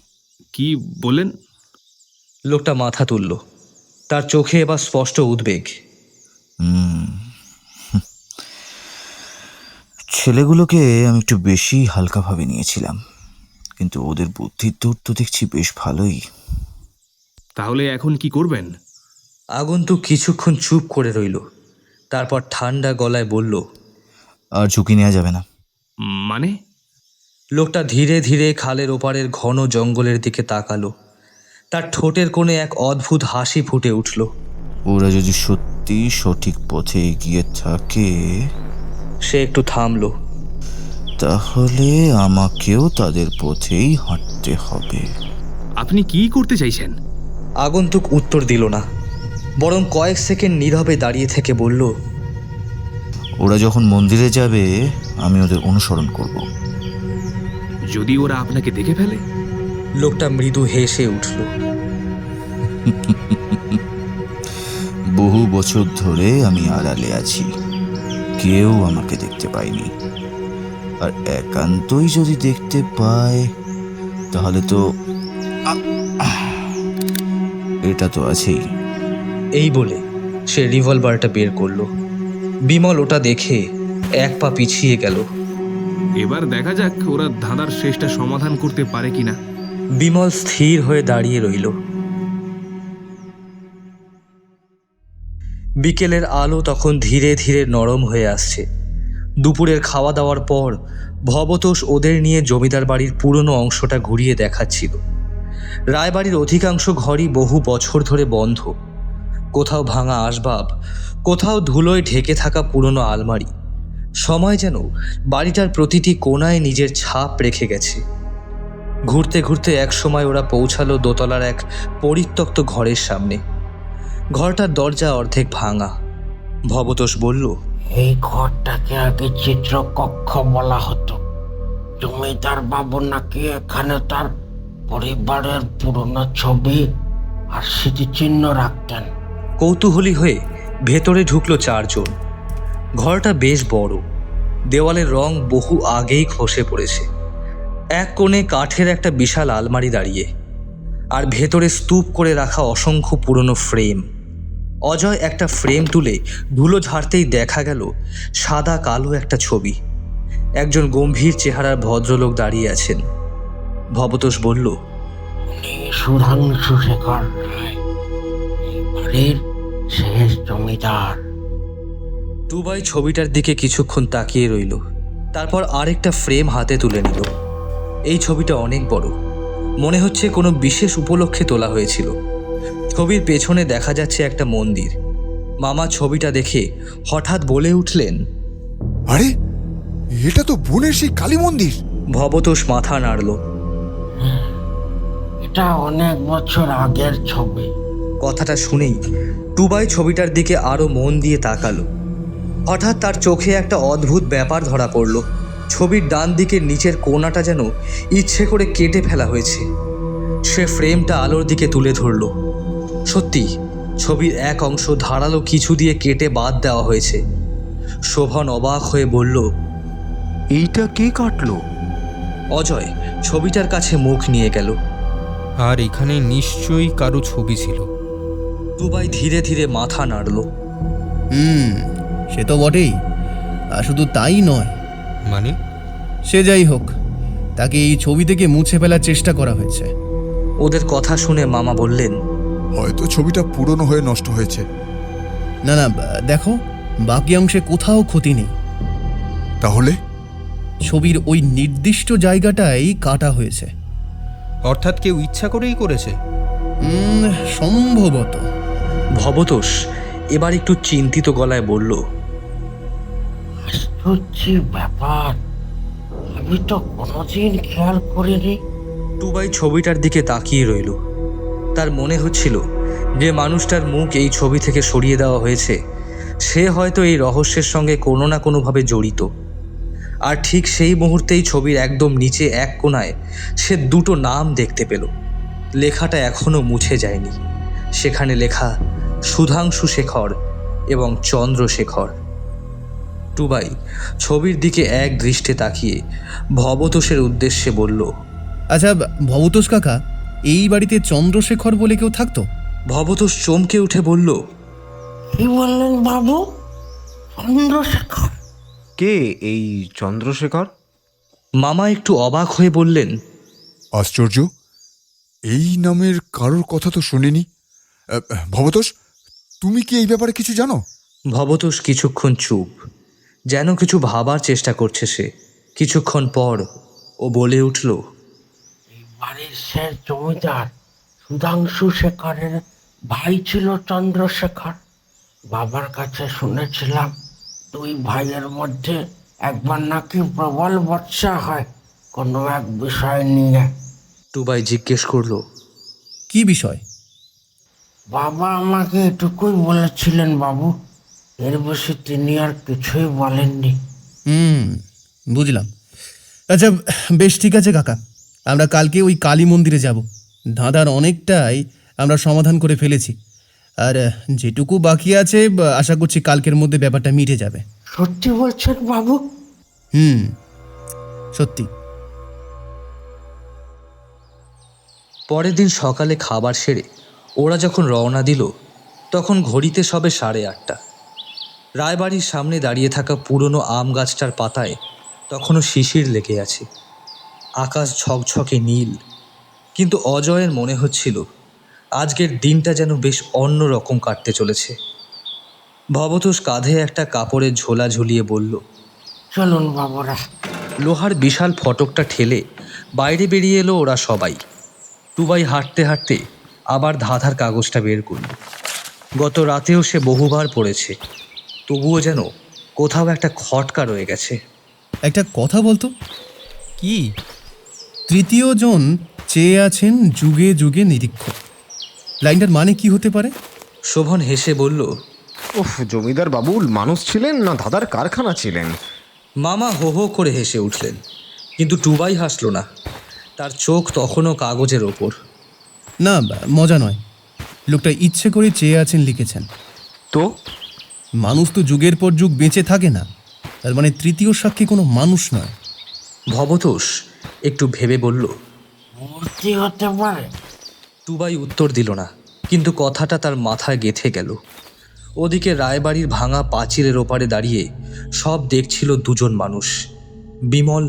কি বলেন? লোকটা মাথা তুলল। তার চোখে এবার স্পষ্ট উদ্বেগ। ছেলেগুলোকে আমি একটু বেশি হালকাভাবে নিয়েছিলাম, কিন্তু ওদের বুদ্ধির দূর তো দেখছি বেশ ভালোই। তাহলে এখন কি করবেন? আগন্তুক কিছুক্ষণ চুপ করে রইল। তারপর ঠান্ডা গলায় বলল, আর ঝুঁকি নেওয়া যাবে না। মানে? লোকটা ধীরে ধীরে খালের ওপারের ঘন জঙ্গলের দিকে তাকালো। তার ঠোঁটের কোণে এক অদ্ভুত হাসি ফুটে উঠল। ওরা যদি সত্যি সঠিক পথে এগিয়ে থাকে, সে একটু থামলো। তাহলে আমাকেও তাদের পথেই হাঁটতে হবে। আপনি কি করতে চাইছেন? আগন্তুক উত্তর দিল না, বরং কয়েক সেকেন্ড নীরবে দাঁড়িয়ে থেকে বলল, ওরা যখন মন্দিরে যাবে আমি ওদের অনুসরণ করব। যদি ওরা আপনাকে দেখে ফেলে? লোকটা মৃদু হেসে উঠল। বহু বছর ধরে আমি আড়ালে আছি, কেউ আমাকে দেখতে পায়নি। আর একান্তই যদি দেখতে পায় তাহলে তো এটা তো আছেই। এই বলে সে রিভলভারটা বের করলো। বিমল ওটা দেখে এক পা পিছিয়ে গেল। এবার দেখা যাক ওরা ধাঁধার শেষটা সমাধান করতে পারে কিনা। বিমল স্থির হয়ে দাঁড়িয়ে রইল। বিকেলের আলো তখন ধীরে ধীরে নরম হয়ে আসছে। দুপুরের খাওয়া দাওয়ার পর ভবতোষ ওদের নিয়ে জমিদার বাড়ির পুরনো অংশটা ঘুরিয়ে দেখাচ্ছিল। রায়বাড়ির অধিকাংশ ঘরই বহু বছর ধরে বন্ধ। কোথাও ভাঙা আসবাব, কোথাও ধুলোয় ঢেকে থাকা পুরনো আলমারি। সময় যেন বাড়িটার প্রতিটি কোণায় নিজের ছাপ রেখে গেছে। ঘুরতে ঘুরতে এক সময় ওরা পৌঁছালো দোতলার এক পরিত্যক্ত ঘরের সামনে। ঘরটার দরজা অর্ধেক ভাঙা। ভবতোষ বলল, এই ঘরটাকে আগে চিত্রকক্ষ বলা হতো। জমিদার বাবু নাকি এখানে তার পরিবারের পুরনো ছবি আর স্মৃতিচিহ্ন রাখতেন। কৌতূহলী হয়ে ভেতরে ঢুকলো 4 জন। ঘরটা বেশ বড়, দেওয়ালের রং বহু আগেই খসে পড়েছে। এক কোণে কাঠের একটা বিশাল আলমারি দাঁড়িয়ে, আর ভেতরে স্তূপ করে রাখা অসংখ্য পুরনো ফ্রেম। অজয় একটা ফ্রেম তুলে ধুলো ঝাড়তেই দেখা গেল সাদা কালো একটা ছবি। একজন গম্ভীর চেহারার ভদ্রলোক দাঁড়িয়ে আছেন। ভবতোষ বলল, উনি সুধাংশু শেখর রায়, এই বাড়ির শেষ জমিদার। টুবাই ছবিটার দিকে কিছুক্ষণ তাকিয়ে রইল, তারপর আরেকটা ফ্রেম হাতে তুলে নিল। এই ছবিটা অনেক বড়, মনে হচ্ছে কোনো বিশেষ উপলক্ষে তোলা হয়েছিল। ছবির পেছনে দেখা যাচ্ছে একটা মন্দির। মামা ছবিটা দেখে হঠাৎ বলে উঠলেন, আরে এটা তো বোনের সেই কালী মন্দির। ভবতোষ মাথা নাড়ল। এটা অনেক বছর আগের ছবি। কথাটা শুনেই টুবাই ছবিটার দিকে আরো মন দিয়ে তাকালো। হঠাৎ তার চোখে একটা অদ্ভুত ব্যাপার ধরা পড়ল। ছবির ডান দিকের নিচের কোণাটা যেন ইচ্ছে করে কেটে ফেলা হয়েছে। সে ফ্রেমটা আলোর দিকে তুলে ধরল। সত্যি ছবির এক অংশ ধারালো কিছু দিয়ে কেটে বাদ দেওয়া হয়েছে। শোভন অবাক হয়ে বলল, এইটা কে কাটলো? অজয় ছবিটার কাছে মুখ নিয়ে গেল। আর এখানে নিশ্চয়ই কারো ছবি ছিল। টুবাই ধীরে ধীরে মাথা নাড়ল। সে তো বটেই। আর শুধু তাই নয়, মানে? সে যাই হোক, তাকে এই ছবি থেকে মুছে ফেলার চেষ্টা করা হয়েছে। ওদের কথা শুনে মামা বললেন, হয়তো ছবিটা পুরনো হয়ে নষ্ট হয়েছে। না না, দেখো, বাকি অংশে কোথাও ক্ষতি নেই। তাহলে ছবির ওই নির্দিষ্ট জায়গাটাই কাটা হয়েছে। অর্থাৎ কেউ ইচ্ছা করেই করেছে? সম্ভবত। ভবতোষ এবার একটু চিন্তিত গলায় বলল, আশ্চর্য ব্যাপার, আমি তো কোনোদিন খেয়াল করিনি। টুবাই ছবিটার দিকে তাকিয়ে রইল। তার মনে হচ্ছিল যে মানুষটার মুখ এই ছবি থেকে সরিয়ে দেওয়া হয়েছে, সে হয়তো এই রহস্যের সঙ্গে কোনো না কোনোভাবে জড়িত। আর ঠিক সেই মুহূর্তেই ছবির একদম নিচে এক কোণায় সে 2টো নাম দেখতে পেল। লেখাটা এখনো মুছে যায়নি। সেখানে লেখা সুধাংশু শেখর এবং চন্দ্রশেখর। টুবাই ছবির দিকে এক দৃষ্টে তাকিয়ে ভবতোষের উদ্দেশ্যে বলল, আচ্ছা ভবতোষ কাকা, এই বাড়িতে চন্দ্রশেখর বলে কেউ থাকতো? ভবতোষ চমকে উঠে বলল, কি বললেন বাবু? চন্দ্রশেখর? কে এই চন্দ্রশেখর? মামা একটু অবাক হয়ে বললেন, আশ্চর্য, এই নামের কারোর কথা তো শুনিনি। ভবতোষ, তুমি কি এই ব্যাপারে কিছু জানো? ভবতোষ কিছুক্ষণ চুপ, যেন কিছু ভাবার চেষ্টা করছে সে। কিছুক্ষণ পর ও বলে উঠল, এই বাড়ির শেষ জমিদার সুধাংশু শেখরের ভাই ছিল চন্দ্রশেখর। বাবার কাছে শুনেছিলাম 2 ভাইয়ের মধ্যে একবার নাকি প্রবল বর্ষা হয় কোনো এক বিষয় নিয়ে। টুবাই জিজ্ঞেস করলো, কি বিষয়? বাবা আমাকে এটুকুই বলেছিলেন বাবু, এর বেশি তিনি আর কিছুই বলেননি। বুঝলাম। আচ্ছা বেশ, ঠিক আছে কাকা, আমরা কালকে ওই কালী মন্দিরে যাব। ধাঁধার অনেকটাই আমরা সমাধান করে ফেলেছি, আর যেটুকু বাকি আছে আশা করছি কালকের মধ্যে ব্যাপারটা মিটে যাবে। সত্যি বলছেন বাবু? সত্যি। পরের দিন সকালে খাবার সেরে ওরা যখন রওনা দিল, তখন ঘড়িতে সবে 8:30। রায়বাড়ির সামনে দাঁড়িয়ে থাকা পুরনো আম গাছটার পাতায় তখনও শিশির লেগে আছে। আকাশ ঝকঝকে নীল, কিন্তু অজয়ের মনে হচ্ছিল আজকের দিনটা যেন বেশ অন্য রকম কাটতে চলেছে। ভবতোষ কাঁধে একটা কাপড়ের ঝোলা ঝুলিয়ে বলল, চলুন বাবুরা। লোহার বিশাল ফটকটা ঠেলে বাইরে বেরিয়ে এলো ওরা সবাই। টুবাই হাঁটতে হাঁটতে আবার ধাঁধার কাগজটা বের করল। গত রাতেও সে বহুবার পড়েছে, তবুও যেন কোথাও একটা খটকা রয়ে গেছে। একটা কথা বলতো, কি? 3য় জন চেয়ে আছেন যুগে যুগে নিরীক্ষক, লাইনটার মানে কি হতে পারে? শোভন হেসে বলল, ওহ, জমিদার বাবুল মানুষ ছিলেন না ধাঁধার কারখানা ছিলেন? মামা হো হো করে হেসে উঠলেন, কিন্তু টুবাই হাসল না। তার চোখ তখনও কাগজের ওপর। না, মজা নয়, লোকটা ইচ্ছে করে চেয়ে আছেন লিখেছেন। তো মানুষ তো যুগের পর যুগ বেঁচে থাকে না, তার মানে তৃতীয় সাক্ষী কোনো মানুষ নয়। ভবতোষ একটু ভেবে বলল। মূর্তি হতে পারে। টুবাই উত্তর দিল না, কিন্তু কথাটা তার মাথায় গেঁথে গেল। ওদিকে রায়বাড়ির ভাঙা পাঁচিলের ওপারে দাঁড়িয়ে সব দেখছিল দুজন মানুষ, বিমল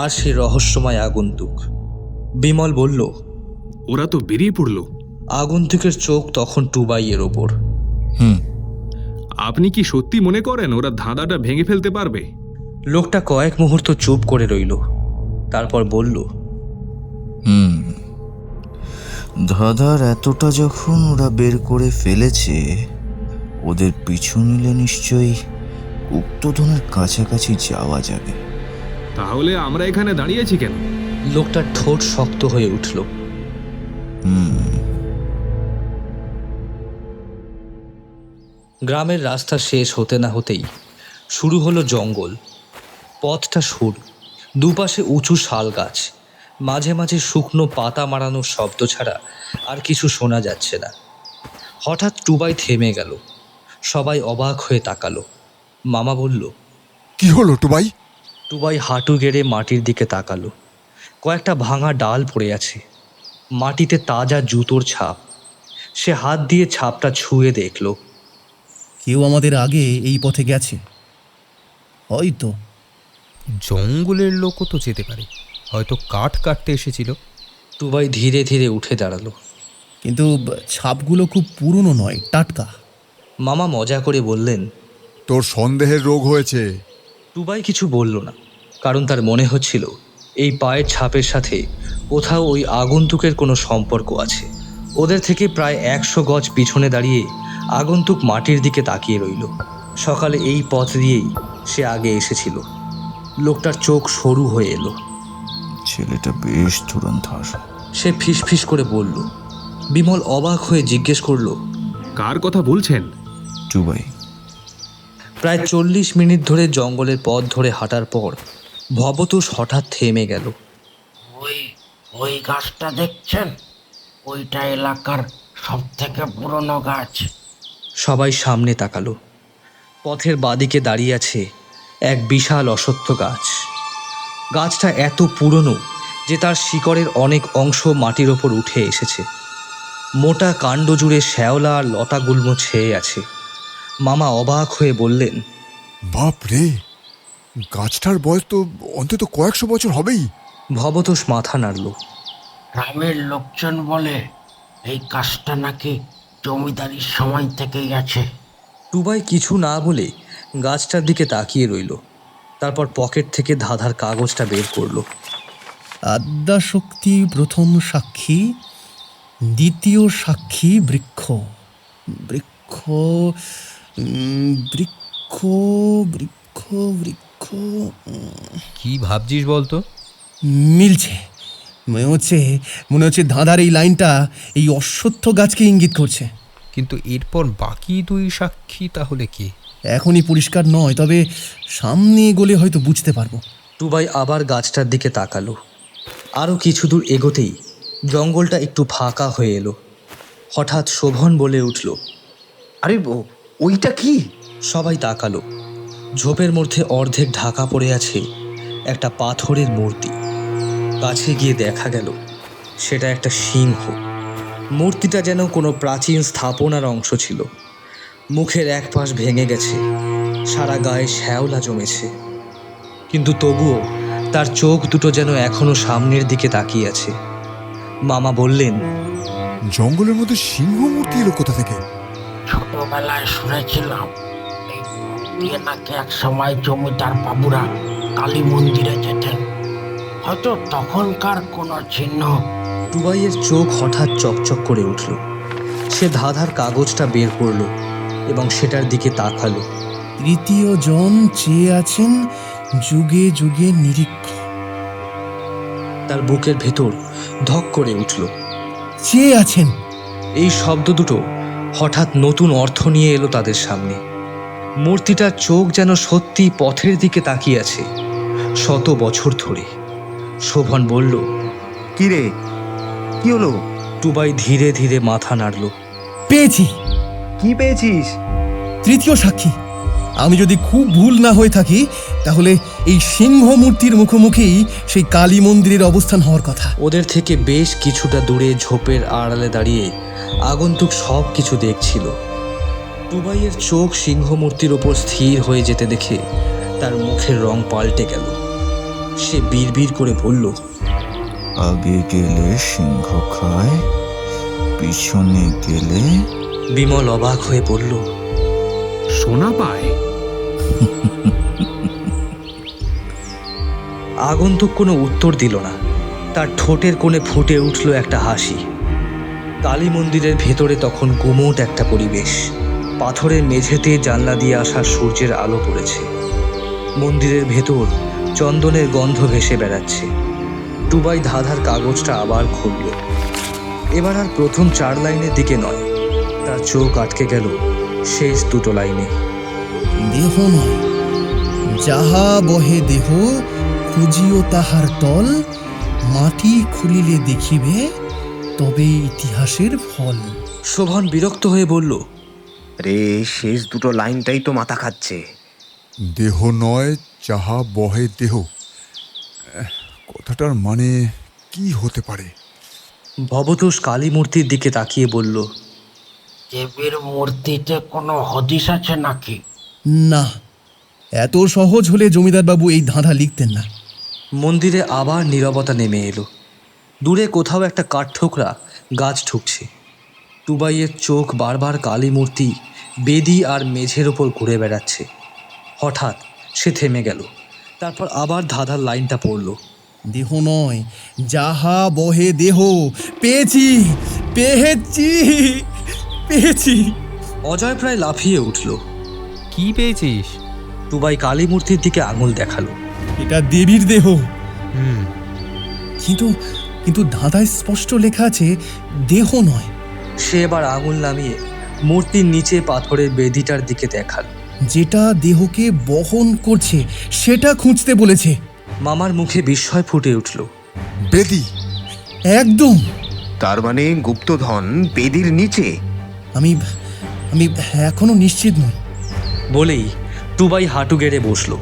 আর সে রহস্যময় আগন্তুক। বিমল বলল, ওরা তো বেরিয়ে পড়লো। আগন্তুকের চোখ তখন টুবাইয়ের ওপর। আপনি কি সত্যি মনে করেন ওরা ধাঁধাটা ভেঙে ফেলতে পারবে? লোকটা কয়েক মুহূর্ত চুপ করে রইল, তারপর বলল, ধাঁধার এতটা যখন ওরা বের করে ফেলেছে, ওদের পিছু নিলে নিশ্চয়ই গুপ্তধনের কাছাকাছি যাওয়া যাবে। তাহলে আমরা এখানে দাঁড়িয়েছি কেন? লোকটার ঠোঁট শক্ত হয়ে উঠল। গ্রামের রাস্তা শেষ হতে না হতেই শুরু হলো জঙ্গল। পথটা সরু, দুপাশে উঁচু শাল গাছ, মাঝে মাঝে শুকনো পাতা মারানোর শব্দ ছাড়া আর কিছু শোনা যাচ্ছে না। হঠাৎ টুবাই থেমে গেল। সবাই অবাক হয়ে তাকালো। মামা বলল, কি হলো টুবাই? টুবাই হাঁটু গেড়ে মাটির দিকে তাকালো। কয়েকটা ভাঙা ডাল পড়ে আছে, মাটিতে তাজা জুতোর ছাপ। সে হাত দিয়ে ছাপটা ছুঁয়ে দেখল। কেউ আমাদের আগে এই পথে গেছে হয়তো। জঙ্গলের লোকও তো যেতে পারে, হয়তো কাঠ কাটতে এসেছিল। টুবাই ধীরে ধীরে উঠে দাঁড়ালো। কিন্তু ছাপগুলো খুব পুরনো নয়, টাটকা। মামা মজা করে বললেন, তোর সন্দেহের রোগ হয়েছে। টুবাই কিছু বলল না, কারণ তার মনে হচ্ছিল এই পায়ের ছাপের সাথে কোথাও ওই আগন্তুকের কোনো সম্পর্ক আছে। ওদের থেকে প্রায় 100 গজ পিছনে দাঁড়িয়ে আগন্তুক মাটির দিকে তাকিয়ে রইল। সকালে এই পথ দিয়েই সে আগে এসেছিল। লোকটার চোখ সরু হয়ে এলো। ছেলেটা বেশ ধুরন্ধর। সে ফিসফিস করে বলল। বিমল অবাক হয়ে জিজ্ঞেস করল, কার কথা বলছেন? টুবাই। প্রায় 40 মিনিট ধরে জঙ্গলের পথ ধরে হাঁটার পর ভবতোষ হঠাৎ থেমে গেল। ওই গাছটা দেখছেন? ওইটা এলাকার সব থেকে পুরনো গাছ। সবাই সামনে তাকালো। পথের বাদিকে দাঁড়িয়ে আছে এক বিশাল অশ্বত্থ গাছ। গাছটা এত পুরনো যে তার শিকড়ের অনেক অংশ মাটির ওপর উঠে এসেছে। মোটা কাণ্ড জুড়ে শ্যাওলা আর লতাগুল্ম ছেয়ে আছে। মামা অবাক হয়ে বললেন, বাপ রে, গাছটার বয়স তো অন্তত কয়েকশো বছর হবেই। ভবতোষ মাথা নাড়ল। গ্রামের লোকজন বলে এই গাছটা নাকি জমিদারির সময় থেকেই আছে। টুবাই কিছু না বলে গাছটার দিকে তাকিয়ে রইল। তারপর পকেট থেকে ধাঁধার কাগজটা বের করলো। আদ্যা শক্তি প্রথম সাক্ষী, দ্বিতীয় সাক্ষী বৃক্ষ। বৃক্ষ বৃক্ষ বৃক্ষ বৃক্ষ। কি ভাবছিস বলতো? মিলছে। মনে হচ্ছে ধাঁধার এই লাইনটা এই অশ্বত্থ গাছকে ইঙ্গিত করছে। কিন্তু এরপর বাকি দুই সাক্ষী তাহলে কি? এখনই পরিষ্কার নয়, তবে সামনে এগোলে হয়তো বুঝতে পারবো। টুবাই আবার গাছটার দিকে তাকালো। আরও কিছু দূর এগোতেই জঙ্গলটা একটু ফাঁকা হয়ে এলো। হঠাৎ শোভন বলে উঠল, আরে ওইটা কি? সবাই তাকালো। ঝোপের মধ্যে অর্ধেক ঢাকা পড়ে আছে একটা পাথরের মূর্তি। কাছে গিয়ে দেখা গেল সেটা একটা সিংহ। মূর্তিটা যেন কোনো প্রাচীন স্থাপনার অংশ ছিল। মুখের এক পাশ ভেঙে গেছে, সারা গায়ে শ্যাওলা জমেছে, কিন্তু তবুও তার চোখ দুটো যেন এখনো সামনের দিকে তাকিয়ে আছে। মামা বললেন, জঙ্গলের মধ্যে সিংহ মূর্তি এলো কোথা থেকে? ছোটবেলায় শুনেছিলাম এই দিয়ে নাকি এক সময় জমিদার বাবুরা কালী মন্দিরে যেতেন। হয়তো তখনকার কোনো চিহ্ন। টুবাইয়ের চোখ হঠাৎ চকচক করে উঠল। সে ধাঁধার কাগজটা বের করল এবং সেটার দিকে তাকালো। তৃতীয় জন চেয়ে আছেন যুগে যুগে নিরীক্ষণ। তার বুকের ভেতর ধক করে উঠল। চেয়ে আছেন, এই শব্দ দুটো হঠাৎ নতুন অর্থ নিয়ে এলো তাদের সামনে। মূর্তিটার চোখ যেন সত্যি পথের দিকে তাকিয়ে আছে, 100 বছর ধরে। শোভন বলল, কি রে, কি হলো? টুবাই ধীরে ধীরে মাথা নাড়ল। পেয়েছি। কি পেয়েছিস? তৃতীয় সাক্ষী। আমি যদি খুব ভুল না হয়ে থাকি তাহলে এই সিংহ মূর্তির মুখোমুখি সেই কালী মন্দিরের অবস্থান হওয়ার কথা। ওদের থেকে বেশ কিছুটা দূরে ঝোপের আড়ালে দাঁড়িয়ে আগন্তুক সব কিছু দেখছিল। টুবাইয়ের চোখ সিংহমূর্তির ওপর স্থির হয়ে যেতে দেখে তার মুখের রং পাল্টে গেল। সে বিড়বিড় করে বলল, আগে গেলে সিংহ খায়, পিছনে গেলে। বিমল অবাক হয়ে বলল, সোনা পায়? আগন্তুক কোনো উত্তর দিল না। তার ঠোঁটের কোণে ফুটে উঠল একটা হাসি। কালী মন্দিরের ভেতরে তখন গুমোট একটা পরিবেশ। পাথরের মেঝেতে জানলা দিয়ে আসা সূর্যের আলো পড়েছে। মন্দিরের ভেতর চন্দনের গন্ধ ভেসে বেড়াচ্ছে। টুবাই ধাঁধার কাগজটা আবার খুলল। এবার আর প্রথম 4 লাইনের দিকে নয়, তার চোখ আটকে গেল শেষ 2টো লাইনে। দেহ নয়, যাহা বহে দেহ, খুঁজিও তাহার তল, মাটি খুলিলে দেখিবে তবে ইতিহাসের ফল। শোভন বিরক্ত হয়ে বলল, রে, শেষ দুটো লাইনটাই তো মাথা খাচ্ছে। দেহ নয় যাহা বহে দেহ, কথাটার মানে কি হতে পারে? ভবতোষ কালী মূর্তির দিকে তাকিয়ে বলল, দেবীর মূর্তিতে কোনো হদিশ আছে নাকি? না, এত সহজ হলে জমিদার বাবু এই ধাঁধা লিখতেন না। মন্দিরে আবার নীরবতা নেমে এলো। দূরে কোথাও একটা কাঠঠোকরা গাছ ঠুকছে। টুবাইয়ের চোখ বারবার কালী মূর্তি, বেদি আর মেঝের ওপর ঘুরে বেড়াচ্ছে। হঠাৎ সে থেমে গেল। তারপর আবার ধাঁধার লাইনটা পড়ল, দেহ নয়, যাহা বহে দেহ, পেয়েছি পেয়েছি পেয়েছি। অজয় প্রায় লাফিয়ে উঠল। কি পেয়েছিস? টুবাই কালী মূর্তির দিকে আঙুল দেখালো। এটা দেবীর দেহ। হুম, কিন্তু কিন্তু ধাঁধায় স্পষ্ট লেখা আছে দেহ নয়। সে এবার আঙুল নামিয়ে মূর্তির নিচে পাথরের বেদিটার দিকে দেখাল। যেটা দেহকে বহন করছে সেটা খুঁজতে বলেছে। মামার মুখে বিস্ময় ফুটে উঠল। বেদি? একদম। তার মানে গুপ্তধন বেদির নিচে? আমি আমি এখনো নিশ্চিত নই। বলেই টুবাই হাঁটু গেড়ে বসল।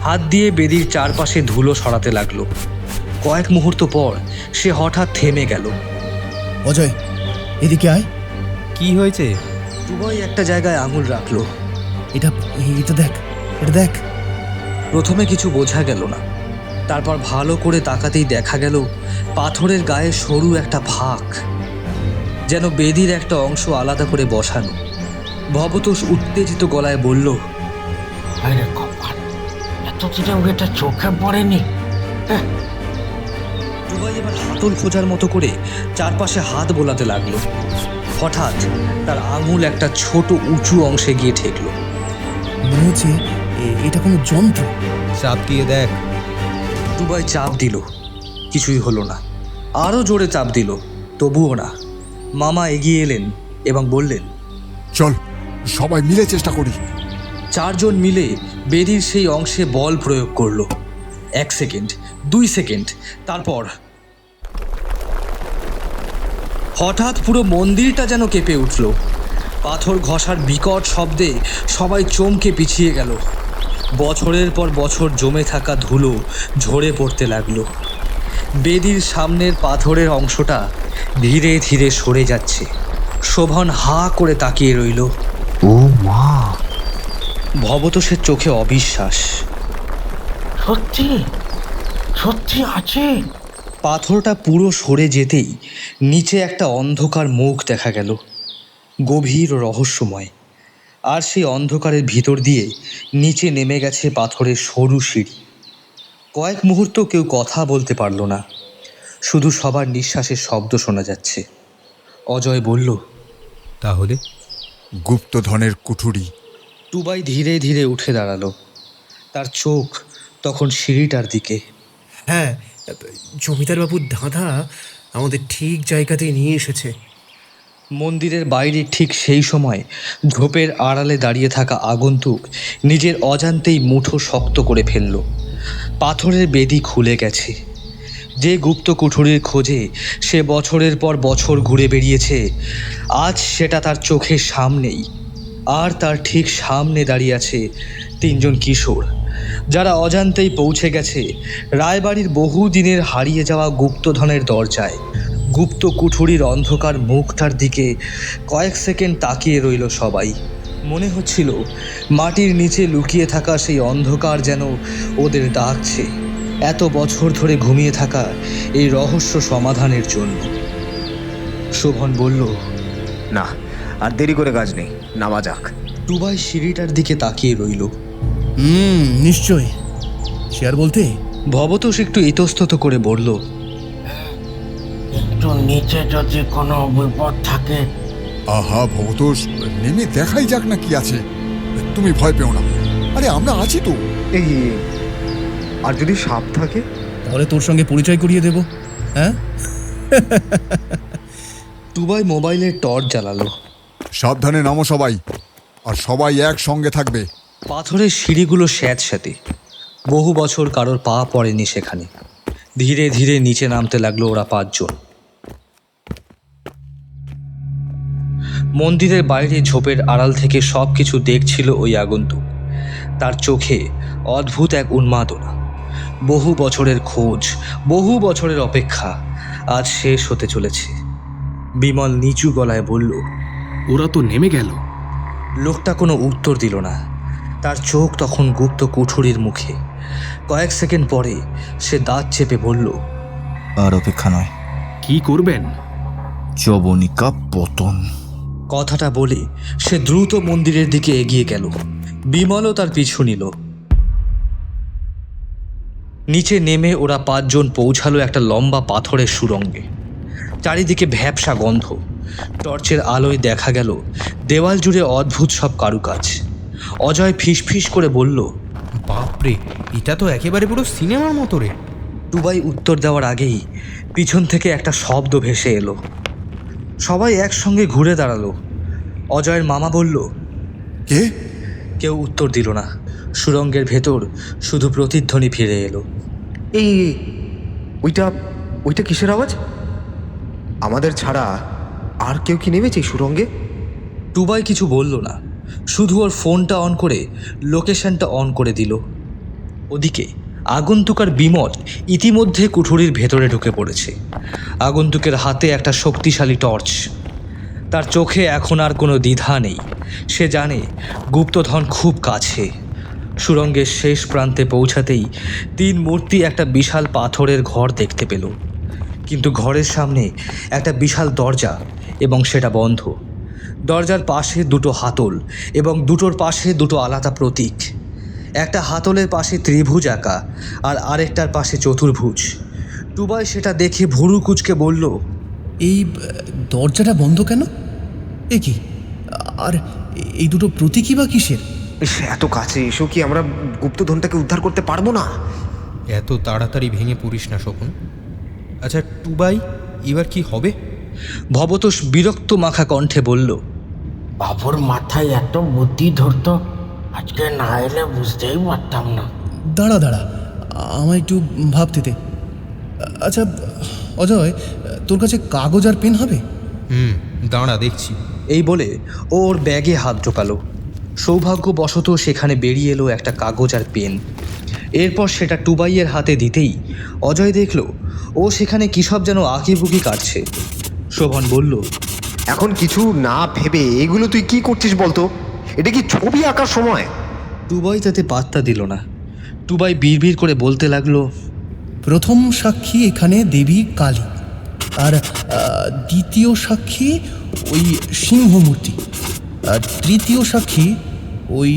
হাত দিয়ে বেদির চারপাশে ধুলো সরাতে লাগলো। কয়েক মুহূর্ত পর সে হঠাৎ থেমে গেল। অজয়, এদিকে আয়। কি হয়েছে? টুবাই একটা জায়গায় আঙুল রাখলো। এটা এটা দেখ, এটা দেখ। প্রথমে কিছু বোঝা গেল না। তারপর ভালো করে তাকাতেই দেখা গেল পাথরের গায়ে সরু একটা ফাঁক, যেন বেদির একটা অংশ আলাদা করে বসানো। ভবতোষ উত্তেজিত গলায় বলল, আরে কপাল, এতদিনেও এটা চোখে পড়েনি। টুবাই এবার হাতল খোঁজার মতো করে চারপাশে হাত বোলাতে লাগলো। হঠাৎ তার আঙুল একটা ছোট উঁচু অংশে গিয়ে ঠেকলো। মনে হচ্ছে এটা কোনো যন্ত্র। চাপ দিয়ে দেখ। টুবাই চাপ দিল, কিছুই হলো না। আরও জোরে চাপ দিল, তবুও না। মামা এগিয়ে এলেন এবং বললেন, চল সবাই মিলে চেষ্টা করি। 4 জন মিলে বেদির সেই অংশে বল প্রয়োগ করলো। 1 সেকেন্ড, 2 সেকেন্ড, তারপর হঠাৎ পুরো মন্দিরটা যেন কেঁপে উঠল। পাথর ঘষার বিকট শব্দে সবাই চমকে পিছিয়ে গেল। বছরের পর বছর জমে থাকা ধুলো ঝরে পড়তে লাগলো। বেদির সামনের পাথরের অংশটা ধীরে ধীরে সরে যাচ্ছে। শোভন হাঁ করে তাকিয়ে রইল। ও মা! ভবতোষের চোখে অবিশ্বাস। সত্যি সত্যি আছে। পাথরটা পুরো সরে যেতেই নিচে একটা অন্ধকার মুখ দেখা গেল, গভীর রহস্যময়। আর সেই অন্ধকারের ভিতর দিয়ে নিচে নেমে গেছে পাথরের সরু সিঁড়ি। কয়েক মুহূর্ত কেউ কথা বলতে পারল না, শুধু সবার নিঃশ্বাসের শব্দ শোনা যাচ্ছে। অজয় বলল, তাহলে? গুপ্তধনের কুঠুরি। টুবাই ধীরে ধীরে উঠে দাঁড়ালো। তার চোখ তখন সিঁড়িটার দিকে। হ্যাঁ, জমিদার বাবুর ধাঁধা আমাদের ঠিক জায়গাতেই নিয়ে এসেছে। মন্দিরের বাইরে ঠিক সেই সময় ঝোপের আড়ালে দাঁড়িয়ে থাকা আগন্তুক নিজের অজান্তেই মুঠো শক্ত করে ফেলল। পাথরের বেদি খুলে গেছে। যে গুপ্ত কুঠুরির খোঁজে সে বছরের পর বছর ঘুরে বেরিয়েছে, আজ সেটা তার চোখের সামনেই। আর তার ঠিক সামনে দাঁড়িয়ে আছে তিনজন কিশোর, যারা অজান্তেই পৌঁছে গেছে রায়বাড়ির বহু দিনের হারিয়ে যাওয়া গুপ্তধনের দরজায়। গুপ্ত কুঠুরির অন্ধকার মুখটার দিকে কয়েক সেকেন্ড তাকিয়ে রইল সবাই। মনে হচ্ছিল মাটির নিচে লুকিয়ে থাকা সেই অন্ধকার যেন ওদের ডাকছে, এত বছর ধরে ঘুমিয়ে থাকা এই রহস্য সমাধানের জন্য। শোভন বলল, না, আর দেরি করে কাজ নেই, নামা যাক। টুবাই সিঁড়িটার দিকে তাকিয়ে রইল। নিশ্চয়। সে আর বলতে ভবতোষ একটু ইতস্তত করে বলল, একটু নিচে যদি কোনো বিপদ থাকে। আহা ভবতোষ, নেমে দেখাই যাক না কি আছে। তুমি ভয় পেও না, আরে আমরা আছি তো। এই, আর যদি সাপ থাকে? তাহলে তোর সঙ্গে পরিচয় করিয়ে দেব। হ্যাঁ। টুবাই মোবাইলের টর্চ জ্বালালো। সাবধানে নামো সবাই, আর সবাই একসঙ্গে থাকবে। পাথরের সিঁড়িগুলো স্যাঁতস্যাঁতে, বহু বছর কারোর পা পড়েনি সেখানে। ধীরে ধীরে নিচে নামতে লাগলো ওরা পাঁচজন। মন্দিরের বাইরে ঝোপের আড়াল থেকে সব কিছু দেখছিল ওই আগন্তুক। তার চোখে অদ্ভুত এক উন্মাদনা। বহু বছরের খোঁজ, বহু বছরের অপেক্ষা আজ শেষ হতে চলেছে। বিমল নিচু গলায় বলল, ওরা তো নেমে গেল। লোকটা কোনো উত্তর দিল না। তার চোখ তখন গুপ্ত কুঠুরির মুখে। কয়েক সেকেন্ড পরে সে দাঁত চেপে বলল, আর অপেক্ষা নয়। কি করবেন? যবনিকা পতন। কথাটা বলে সে দ্রুত মন্দিরের দিকে এগিয়ে গেল। বিমলও তার পিছু নিল। নিচে নেমে ওরা পাঁচজন পৌঁছালো একটা লম্বা পাথরের সুড়ঙ্গে। চারিদিকে ভ্যাপসা গন্ধ। টর্চের আলোয় দেখা গেল দেওয়াল জুড়ে অদ্ভুত সব কারুকাজ। অজয় ফিসফিস করে বলল, বাপরে, এটা তো একেবারে পুরো সিনেমার মতো রে। টুবাই উত্তর দেওয়ার আগেই পিছন থেকে একটা শব্দ ভেসে এলো। সবাই একসঙ্গে ঘুরে দাঁড়ালো। অজয়ের মামা বলল, কে? কেউ উত্তর দিল না। সুড়ঙ্গের ভেতর শুধু প্রতিধ্বনি ফিরে এলো। এই, ওইটা ওইটা কিসের আওয়াজ? আমাদের ছাড়া আর কেউ কি নেমেছে এই সুড়ঙ্গে? টুবাই কিছু বলল না, শুধু ওর ফোনটা অন করে লোকেশনটা অন করে দিল। ওদিকে আগন্তুক আর বিমল ইতিমধ্যে কুঠুরির ভেতরে ঢুকে পড়েছে। আগন্তুকের হাতে একটা শক্তিশালী টর্চ। তার চোখে এখন আর কোনো দ্বিধা নেই। সে জানে গুপ্তধন খুব কাছে। সুড়ঙ্গের শেষ প্রান্তে পৌঁছাতেই তিন মূর্তি একটা বিশাল পাথরের ঘর দেখতে পেল। কিন্তু ঘরের সামনে একটা বিশাল দরজা, এবং সেটা বন্ধ। দরজার পাশে দুটো হাতল, এবং দুটোর পাশে দুটো আলাদা প্রতীক। একটা হাতলের পাশে ত্রিভুজ আঁকা, আর আরেকটার পাশে চতুর্ভুজ। টুবাই সেটা দেখে ভুরু কুচকে বলল, এই দরজাটা বন্ধ কেন? এ কি? আর এই দুটো প্রতীকী বা কিসের? এত কাছে এসো, কি আমরা গুপ্তধনটাকে উদ্ধার করতে পারবো না? এত তাড়াতাড়ি ভেঙে পড়িস না শকুন। আচ্ছা টুবাই, এবার কি হবে? ভবতোষ বিরক্ত মাখা কণ্ঠে বলল, বাবুর মাথায় এত বুদ্ধি ধরতো, আজকে না এলে বুঝতেই পারতাম না। দাঁড়া দাঁড়া, আমায় একটু ভাবতে দে। আচ্ছা অজয়, তোর কাছে কাগজ আর পেন হবে? দাঁড়া দেখছি। এই বলে ও ওর ব্যাগে হাত ঢোকালো। সৌভাগ্যবশত সেখানে বেরিয়ে এলো একটা কাগজ আর পেন। এরপর সেটা টুবাইয়ের হাতে দিতেই অজয় দেখল ও সেখানে কী সব যেন আঁকিবুকি কাটছে। শোভন বলল, এখন কিছু না ভেবে এগুলো তুই কি করছিস বলতো? এটা কি ছবি আঁকার সময়? টুবাই তাতে পাত্তা দিল না। টুবাই বিড়বিড় করে বলতে লাগলো, প্রথম সাক্ষী এখানে দেবী কালী, আর দ্বিতীয় সাক্ষী ওই সিংহমূর্তি, আর তৃতীয় সাক্ষী ওই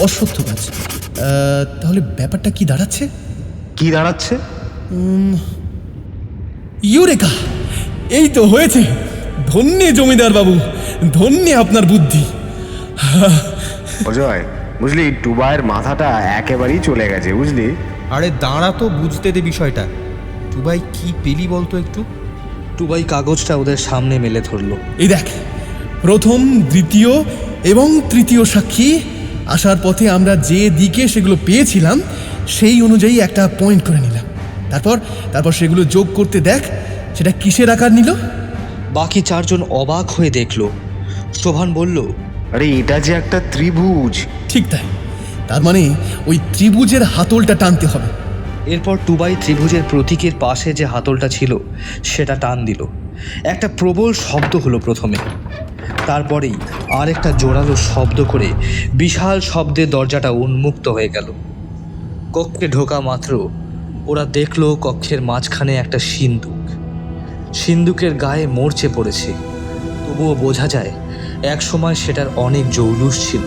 অশ্বত্থ গাছ। তাহলে ব্যাপারটা কি দাঁড়াচ্ছে? কি দাঁড়াচ্ছে? ইউরেকা! এই তো হয়েছে। ধন্যে জমিদার বাবু, ধন্যে আপনার বুদ্ধি। অজয়, বুঝলি, টুবাইয়ের মাথাটা একেবারেই চলে গেছে, বুঝলি? আরে দাঁড়া তো, বুঝতে দে বিষয়টা। টুবাই কি পেলি বলতো একটু? টুবাই কাগজটা ওদের সামনে মেলে ধরল। এই দেখ, প্রথম, দ্বিতীয় এবং তৃতীয় সাক্ষী আসার পথে আমরা যে দিকে সেগুলো পেয়েছিলাম সেই অনুযায়ী একটা পয়েন্ট করে নিলাম। তারপর তারপর সেগুলো যোগ করতে দেখ সেটা কিসের আকার নিল। বাকি চারজন অবাক হয়ে দেখল। শোভান বলল, আরে এটা যে একটা ত্রিভুজ। ঠিক তাই, তার মানে ওই ত্রিভুজের হাতলটা টানতে হবে। এরপর টুবাই ত্রিভুজের প্রতীকের পাশে যে হাতলটা ছিল সেটা টান দিল। একটা প্রবল শব্দ হলো প্রথমে, তারপরেই আরেকটা জোরালো শব্দ করে বিশাল শব্দে দরজাটা উন্মুক্ত হয়ে গেল। কক্ষে ঢোকা মাত্র ওরা দেখল কক্ষের মাঝখানে একটা সিন্দুক। সিন্দুকের গায়ে মরচে পড়েছে, তবুও বোঝা যায় একসময় সেটার অনেক জৌলুস ছিল।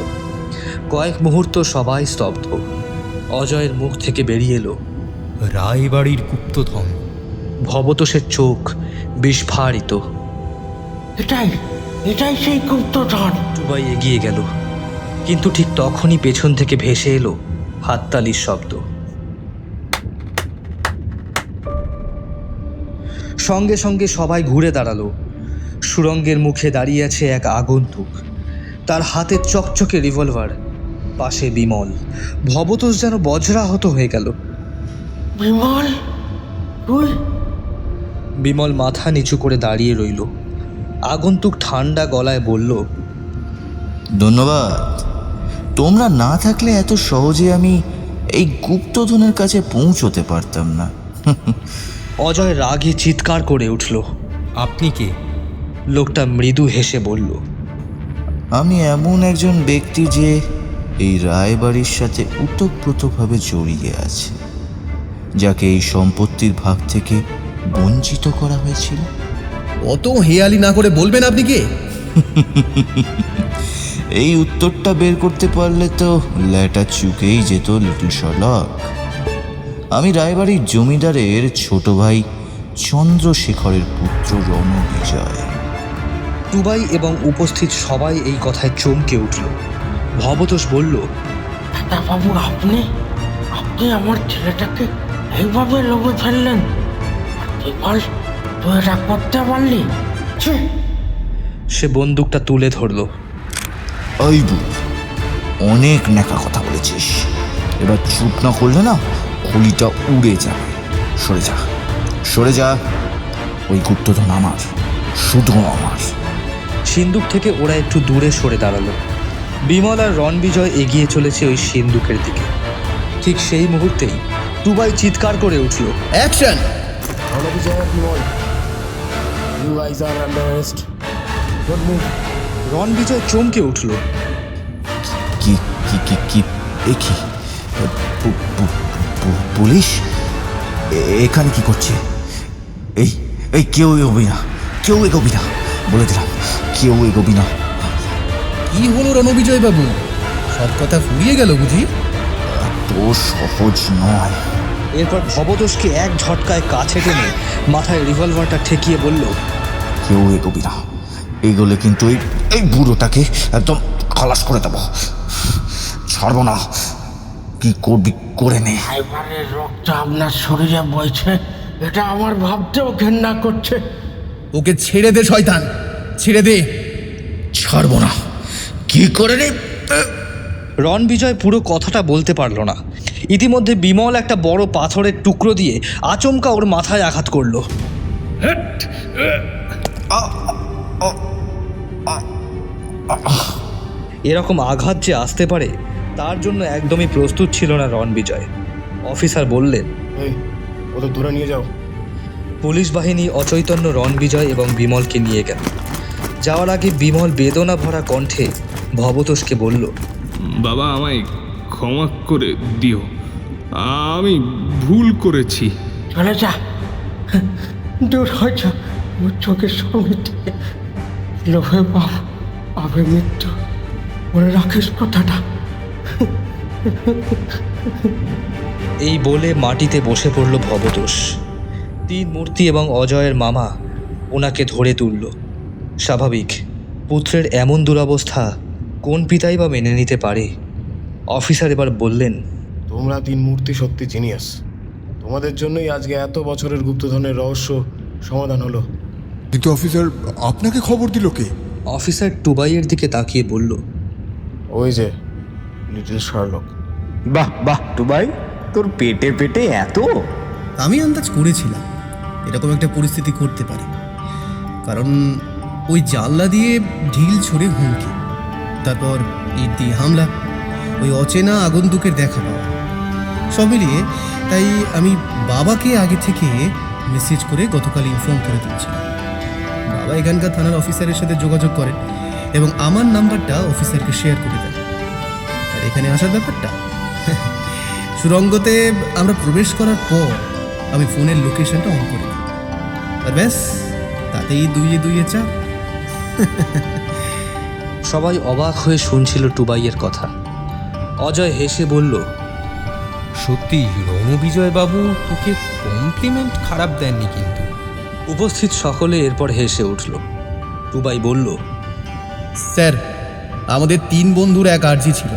কয়েক মুহূর্ত সবাই স্তব্ধ। অজয়ের মুখ থেকে বেরিয়ে এলো, রায়বাড়ির গুপ্তধন। ভবতোষের চোখ বিস্ফারিত। এটাই এটাই সেই গুপ্তধন। টুবাই এগিয়ে গেল, কিন্তু ঠিক তখনই পেছন থেকে ভেসে এলো হাততালির শব্দ। সঙ্গে সঙ্গে সবাই ঘুরে দাঁড়ালো। সুড়ঙ্গের মুখে দাঁড়িয়ে আছে এক আগন্তুক, তার হাতে চকচকে রিভলভার, পাশে বিমল। ভবতোষ যেন বজ্রাহত হয়ে গেল। বিমল, তুই? বিমল মাথা নিচু করে দাঁড়িয়ে রইল। আগন্তুক ঠান্ডা গলায় বলল, ধন্যবাদ। তোমরা না থাকলে এত সহজে আমি এই গুপ্তধনের কাছে পৌঁছতে পারতাম না। অজয় রাগে চিৎকার করে উঠল। আপনি কে? লোকটা মৃদু হেসে বলল, আমি এমন একজন ব্যক্তি যে এই রায়বাড়ির সাথে ওতপ্রোতভাবে জড়িয়ে আছে, যাকে এই সম্পত্তির ভাগ থেকে বঞ্চিত করা হয়েছিল। অত হেয়ালি না করে বলবেন আপনি কে? এই উত্তরটা বের করতে পারলে তো ল্যাটা চুকেই যেত লিটল শার্লক। আমি রায়বাড়ির জমিদারের ছোট ভাই চন্দ্রশেখরের পুত্র রণবিজয়। টুবাই এবং উপস্থিত সবাই এই কথায় চমকে উঠল। ভবতোষ বলল, বাবু, আপনি আপনি আমার ছেলেটাকে এইভাবে লোভে ফেললেন? বিমল, তুই এটা করতে পারলি? ছি! সে বন্দুকটা তুলে ধরল। ওই বুড়ি, অনেক ন্যাকা কথা বলেছিস। এবার চুপ না করলে না খুলিটা উড়ে যাবে। সরে যা, সরে যা। ওই গুপ্তধন আমার, শুধু আমার। সিন্দুক থেকে ওরা একটু দূরে সরে দাঁড়ালো। বিমল আর রণবিজয় এগিয়ে চলেছে ওই সিন্দুকের দিকে। ঠিক সেই মুহূর্তেই টুবাই চিৎকার করে উঠল, অ্যাকশন! রণবিজয় চমকে উঠল। কি কি কি কি এ কি? পুলিশ এখানে কি করছে? এই এই কেউ এগোবি না, কেউ এগোবি না, বলে দিলাম, কেউ এগোবি না। কি হলো রণবিজয় বাবু, সব কথা ফুরিয়ে গেল বুঝি? তো সহজ নয়। এরপর ভবতোষকে এক ঝটকায় কাছে টেনে মাথায় রিভলভারটা ঠেকিয়ে বলল, কেউ এগোবি না, এগোলে কিন্তু এই বুড়োটাকে একদম খালাস করে দেবো, ছাড়বো না। কি করবি করে নে। রায়বাড়ির রক্ত আপনার শরীরে বইছে, এটা আমার ভাবতেও ঘেন্না করছে। ওকে ছেড়ে দে শয়তান, ছেড়ে দে। ছাড়বো না, কি করে নে। রণবিজয় পুরো কথাটা বলতে পারল না। ইতিমধ্যে বিমল একটা বড় পাথরের টুকরো দিয়ে আচমকা ওর মাথায় আঘাত করল। এরকম আঘাত যে আসতে পারে তার জন্য একদমই প্রস্তুত ছিল না রণবিজয়। অফিসার বললেন, ওদের ধরে নিয়ে যাও। পুলিশ বাহিনী অচৈতন্য রণবিজয় এবং বিমলকে নিয়ে গেল। যাওয়ার আগে বিমল বেদনা ভরা কণ্ঠে ভবতোষকে বলল, বাবা, আমায় ক্ষমা করে দিও, আমি ভুল করেছি। চলে যা, দূর হয়ে যা আমার চোখের সামনে থেকে। লোভে পাপ, পাবে মৃত্যু, মনে রাখিস কথাটা। এই বলে মাটিতে বসে পড়ল ভবতোষ। তিন মূর্তি এবং অজয়ের মামা ওনাকে ধরে তুলল। স্বাভাবিক, পুত্রের এমন দুরবস্থা কোন পিতাই বা মেনে নিতে পারে। অফিসার এবার বললেন, তোমরা তিন মূর্তি সত্যি জিনিয়াস। তোমাদের জন্যই আজকে এত বছরের গুপ্তধনের রহস্য সমাধান হলো। কিন্তু অফিসার, আপনাকে খবর দিল কে? অফিসার টুবাইয়ের দিকে তাকিয়ে বলল, ওই যে লিটল শার্লক। বাহ বাহ টুবাই, তোর পেটে পেটে এত। আমি আন্দাজ করেছিলাম এরকম একটা পরিস্থিতি ঘটতে পারে, কারণ ওই জানলা দিয়ে ঢিল ছুঁড়ে হুমকি, তারপর ইট দিয়ে হামলা, ওই অচেনা আগন্তুকের দেখা পাওয়া, সব মিলিয়ে তাই আমি বাবাকে আগে থেকে মেসেজ করে গতকাল ইনফর্ম করে দিচ্ছিলাম। বাবা এখানকার থানার অফিসারের সাথে যোগাযোগ করেন এবং আমার নাম্বারটা অফিসারকে শেয়ার করে দেন। আর এখানে আসার ব্যাপারটা, সুরঙ্গতে আমরা প্রবেশ করার পর আমি ফোনের লোকেশনটা অন করে দিই, আর ব্যাস তাতেই দুইয়ে দুইয়ে চার। সবাই অবাক হয়ে শুনছিল টুবাইয়ের কথা। অজয় হেসে বলল, সত্যি রণবিজয় বাবু তোকে কমপ্লিমেন্ট খারাপ দেননি কিন্তু। উপস্থিত সকলে এরপর হেসে উঠল। টুবাই বলল, স্যার, আমাদের 3 বন্ধুর এক আর্জি ছিল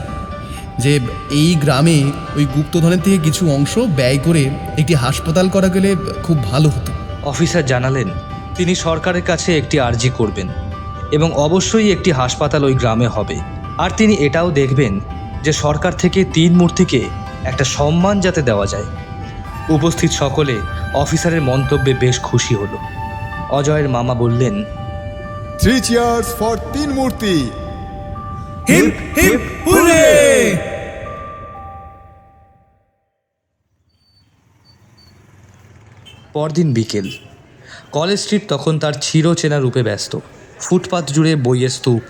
যে এই গ্রামে ওই গুপ্তধনের থেকে কিছু অংশ ব্যয় করে একটি হাসপাতাল করা গেলে খুব ভালো হতো। অফিসার জানালেন তিনি সরকারের কাছে একটি আর্জি করবেন এবং অবশ্যই একটি হাসপাতাল ওই গ্রামে হবে। আর তিনি এটাও দেখবেন যে সরকার থেকে 3 মূর্তিকে একটা সম্মান যাতে দেওয়া যায়। উপস্থিত সকলে অফিসারের মন্তব্যে বেশ খুশি হলো। অজয়ের মামা বললেন, 3 cheers for 3 মূর্তি। Hip hip hurray! পরদিন বিকেল। কলেজ স্ট্রিট তখন তার চিরচেনা রূপে ব্যস্ত। ফুটপাত জুড়ে বইয়ের স্তূপ,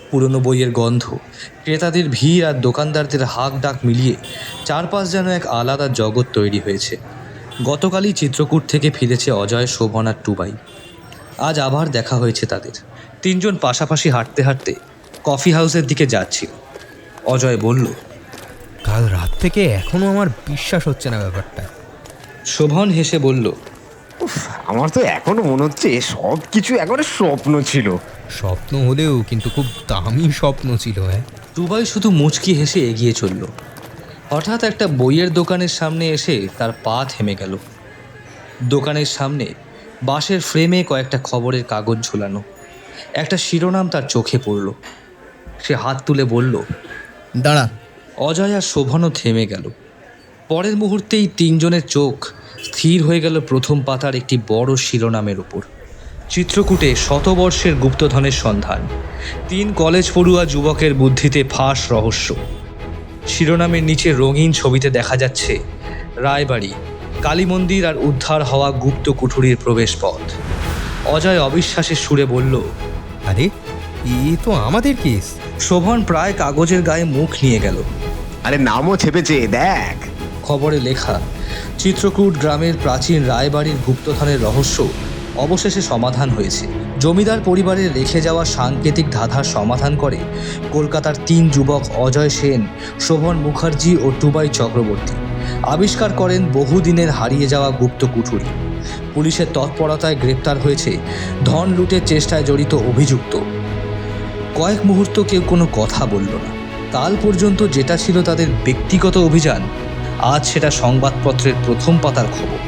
পুরনো বইয়ের গন্ধ, ক্রেতাদের ভিড় আর দোকানদারদের হাঁক ডাক মিলিয়ে চারপাশ যেন এক আলাদা জগৎ তৈরি হয়েছে। গতকালই চিত্রকূট থেকে ফিরেছে অজয়, শোভন আর টুবাই। আজ আবার দেখা হয়েছে তাদের। 3 জন পাশাপাশি হাঁটতে হাঁটতে কফি হাউসের দিকে যাচ্ছিল। অজয় বলল, কাল রাত থেকে এখনো আমার বিশ্বাস হচ্ছে না ব্যাপারটা। শোভন হেসে বলল, আমার তো এখনো মনে হচ্ছে সব কিছু একবারে স্বপ্ন ছিল। স্বপ্ন হলেও কিন্তু খুব দামি স্বপ্ন ছিল। হ্যাঁ, টুবাই শুধু মুচকি হেসে এগিয়ে চলল। হঠাৎ একটা বইয়ের দোকানের সামনে এসে তার পা থেমে গেল। দোকানের সামনে বাঁশের ফ্রেমে কয়েকটা খবরের কাগজ ঝুলানো। একটা শিরোনাম তার চোখে পড়ল। সে হাত তুলে বলল, দাঁড়া। অজয় আর শোভনও থেমে গেল। পরের মুহূর্তেই 3 জনের চোখ স্থির হয়ে গেল প্রথম পাতার একটি বড় শিরোনামের ওপর। চিত্রকূটে শতবর্ষের গুপ্তধনের সন্ধান, 3 কলেজ পড়ুয়া যুবকের বুদ্ধিতে ফাঁস রহস্য। শিরোনামের নিচে রঙিন ছবিতে দেখা যাচ্ছে রায়বাড়ি, কালী মন্দির আর উদ্ধার হওয়া গুপ্ত কুঠুরির প্রবেশ পথ। অজয় অবিশ্বাসের সুরে বলল, আরে এ তো আমাদের কেস। শোভন প্রায় কাগজের গায়ে মুখ নিয়ে গেল। আরে নামও ছেপেছে, দেখ। খবরে লেখা, চিত্রকূট গ্রামের প্রাচীন রায়বাড়ির গুপ্তধনের রহস্য অবশেষে সমাধান হয়েছে। জমিদার পরিবারের রেখে যাওয়া সাংকেতিক ধাঁধার সমাধান করে কলকাতার 3 যুবক অজয় সেন, শোভন মুখার্জি ও টুবাই চক্রবর্তী। আবিষ্কার করেন বহুদিনের হারিয়ে যাওয়া গুপ্ত কুঠুরি। পুলিশের তৎপরতায় গ্রেপ্তার হয়েছে ধন লুটের চেষ্টায় জড়িত অভিযুক্ত। কয়েক মুহূর্ত কেউ কোনো কথা বলল না। কাল পর্যন্ত যেটা ছিল তাদের ব্যক্তিগত অভিযান, আজ সেটা সংবাদপত্রের প্রথম পাতার খবর।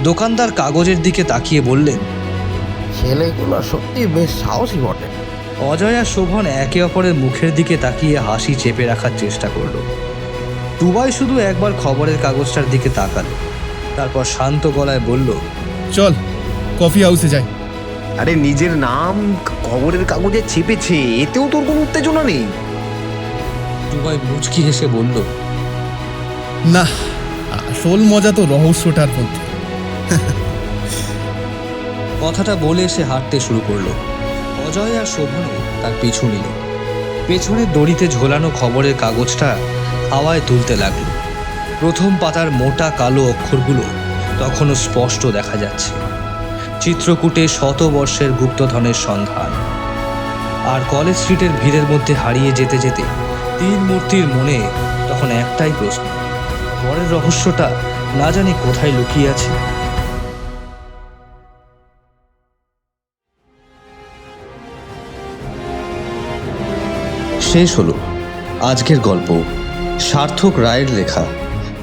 দোকানদার কাগজের দিকে তাকিয়ে বললেন, ছেলেগুলো সত্যি বেশ সাহসী বটে। অজয় আর শোভন একে অপরের মুখের দিকে তাকিয়ে হাসি চেপে রাখার চেষ্টা করল। টুবাই শুধু একবার খবরের কাগজটার দিকে তাকাল, তারপর শান্ত গলায় বলল, চল কফি হাউসে যাই। আরে নিজের নাম খবরের কাগজে ছেপেছে, এতেও তোর কোনো উত্তেজনা নেই? টুবাই মুচকি হেসে বলল, না, আসল মজা তো রহস্যটার মধ্যে। কথাটা বলে সে হাঁটতে শুরু করলো। অজয় আর শোভনও তার পিছু নিল। পেছনের দড়িতে ঝোলানো খবরের কাগজটা হাওয়ায় তুলতে লাগলো। প্রথম পাতার মোটা কালো অক্ষরগুলো তখনও স্পষ্ট দেখা যাচ্ছে, চিত্রকূটে শতবর্ষের গুপ্তধনের সন্ধান। আর কলেজ স্ট্রিটের ভিড়ের মধ্যে হারিয়ে যেতে যেতে 3 মূর্তির মনে তখন একটাই প্রশ্ন, পরের রহস্যটা না জানি কোথায় লুকিয়ে আছে। শেষ হলো আজকের গল্প, সার্থক রায়ের লেখা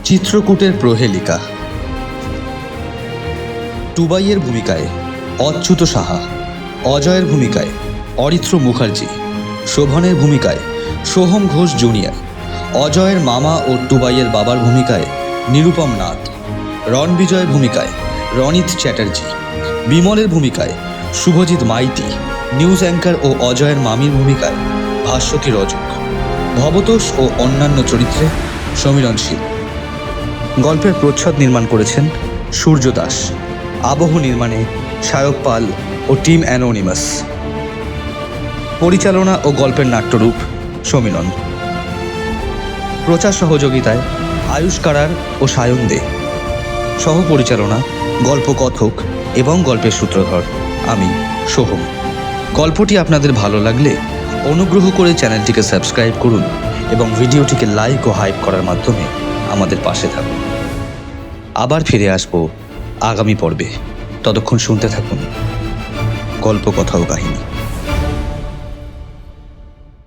চিত্রকূটের প্রহেলিকা। টুবাইয়ের ভূমিকায় অচ্যুত সাহা, অজয়ের ভূমিকায় অরিত্র মুখার্জি, শোভনের ভূমিকায় সোহম ঘোষ জুনিয়র, অজয়ের মামা ও টুবাইয়ের বাবার ভূমিকায় নিরুপম নাথ, রণবিজয়ের ভূমিকায় রণিত চ্যাটার্জি, বিমলের ভূমিকায় শুভজিৎ মাইতি, নিউজ অ্যাঙ্কার ও অজয়ের মামির ভূমিকায় ভাস্বতী রজক, ভবতোষ ও অন্যান্য চরিত্রে সমীরণ শীল। গল্পের প্রচ্ছদ নির্মাণ করেছেন সূর্য দাস, আবহ নির্মাণে সায়ক পাল ও টিম অ্যানোনিমাস। পরিচালনা ও গল্পের নাট্যরূপ সমীরণ। প্রচার সহযোগিতায় আয়ুষ কারার ও সায়ন দে। সহপরিচালনা, গল্প কথক এবং গল্পের সূত্রধর আমি সোহম। গল্পটি আপনাদের ভালো লাগলে অনুগ্রহ করে চ্যানেলটিকে সাবস্ক্রাইব করুন এবং ভিডিওটিকে লাইক ও হাইপ করার মাধ্যমে আমাদের পাশে থাকুন। আবার ফিরে আসবো আগামী পর্বে। ততক্ষণ শুনতে থাকুন গল্প, কথা ও কাহিনী।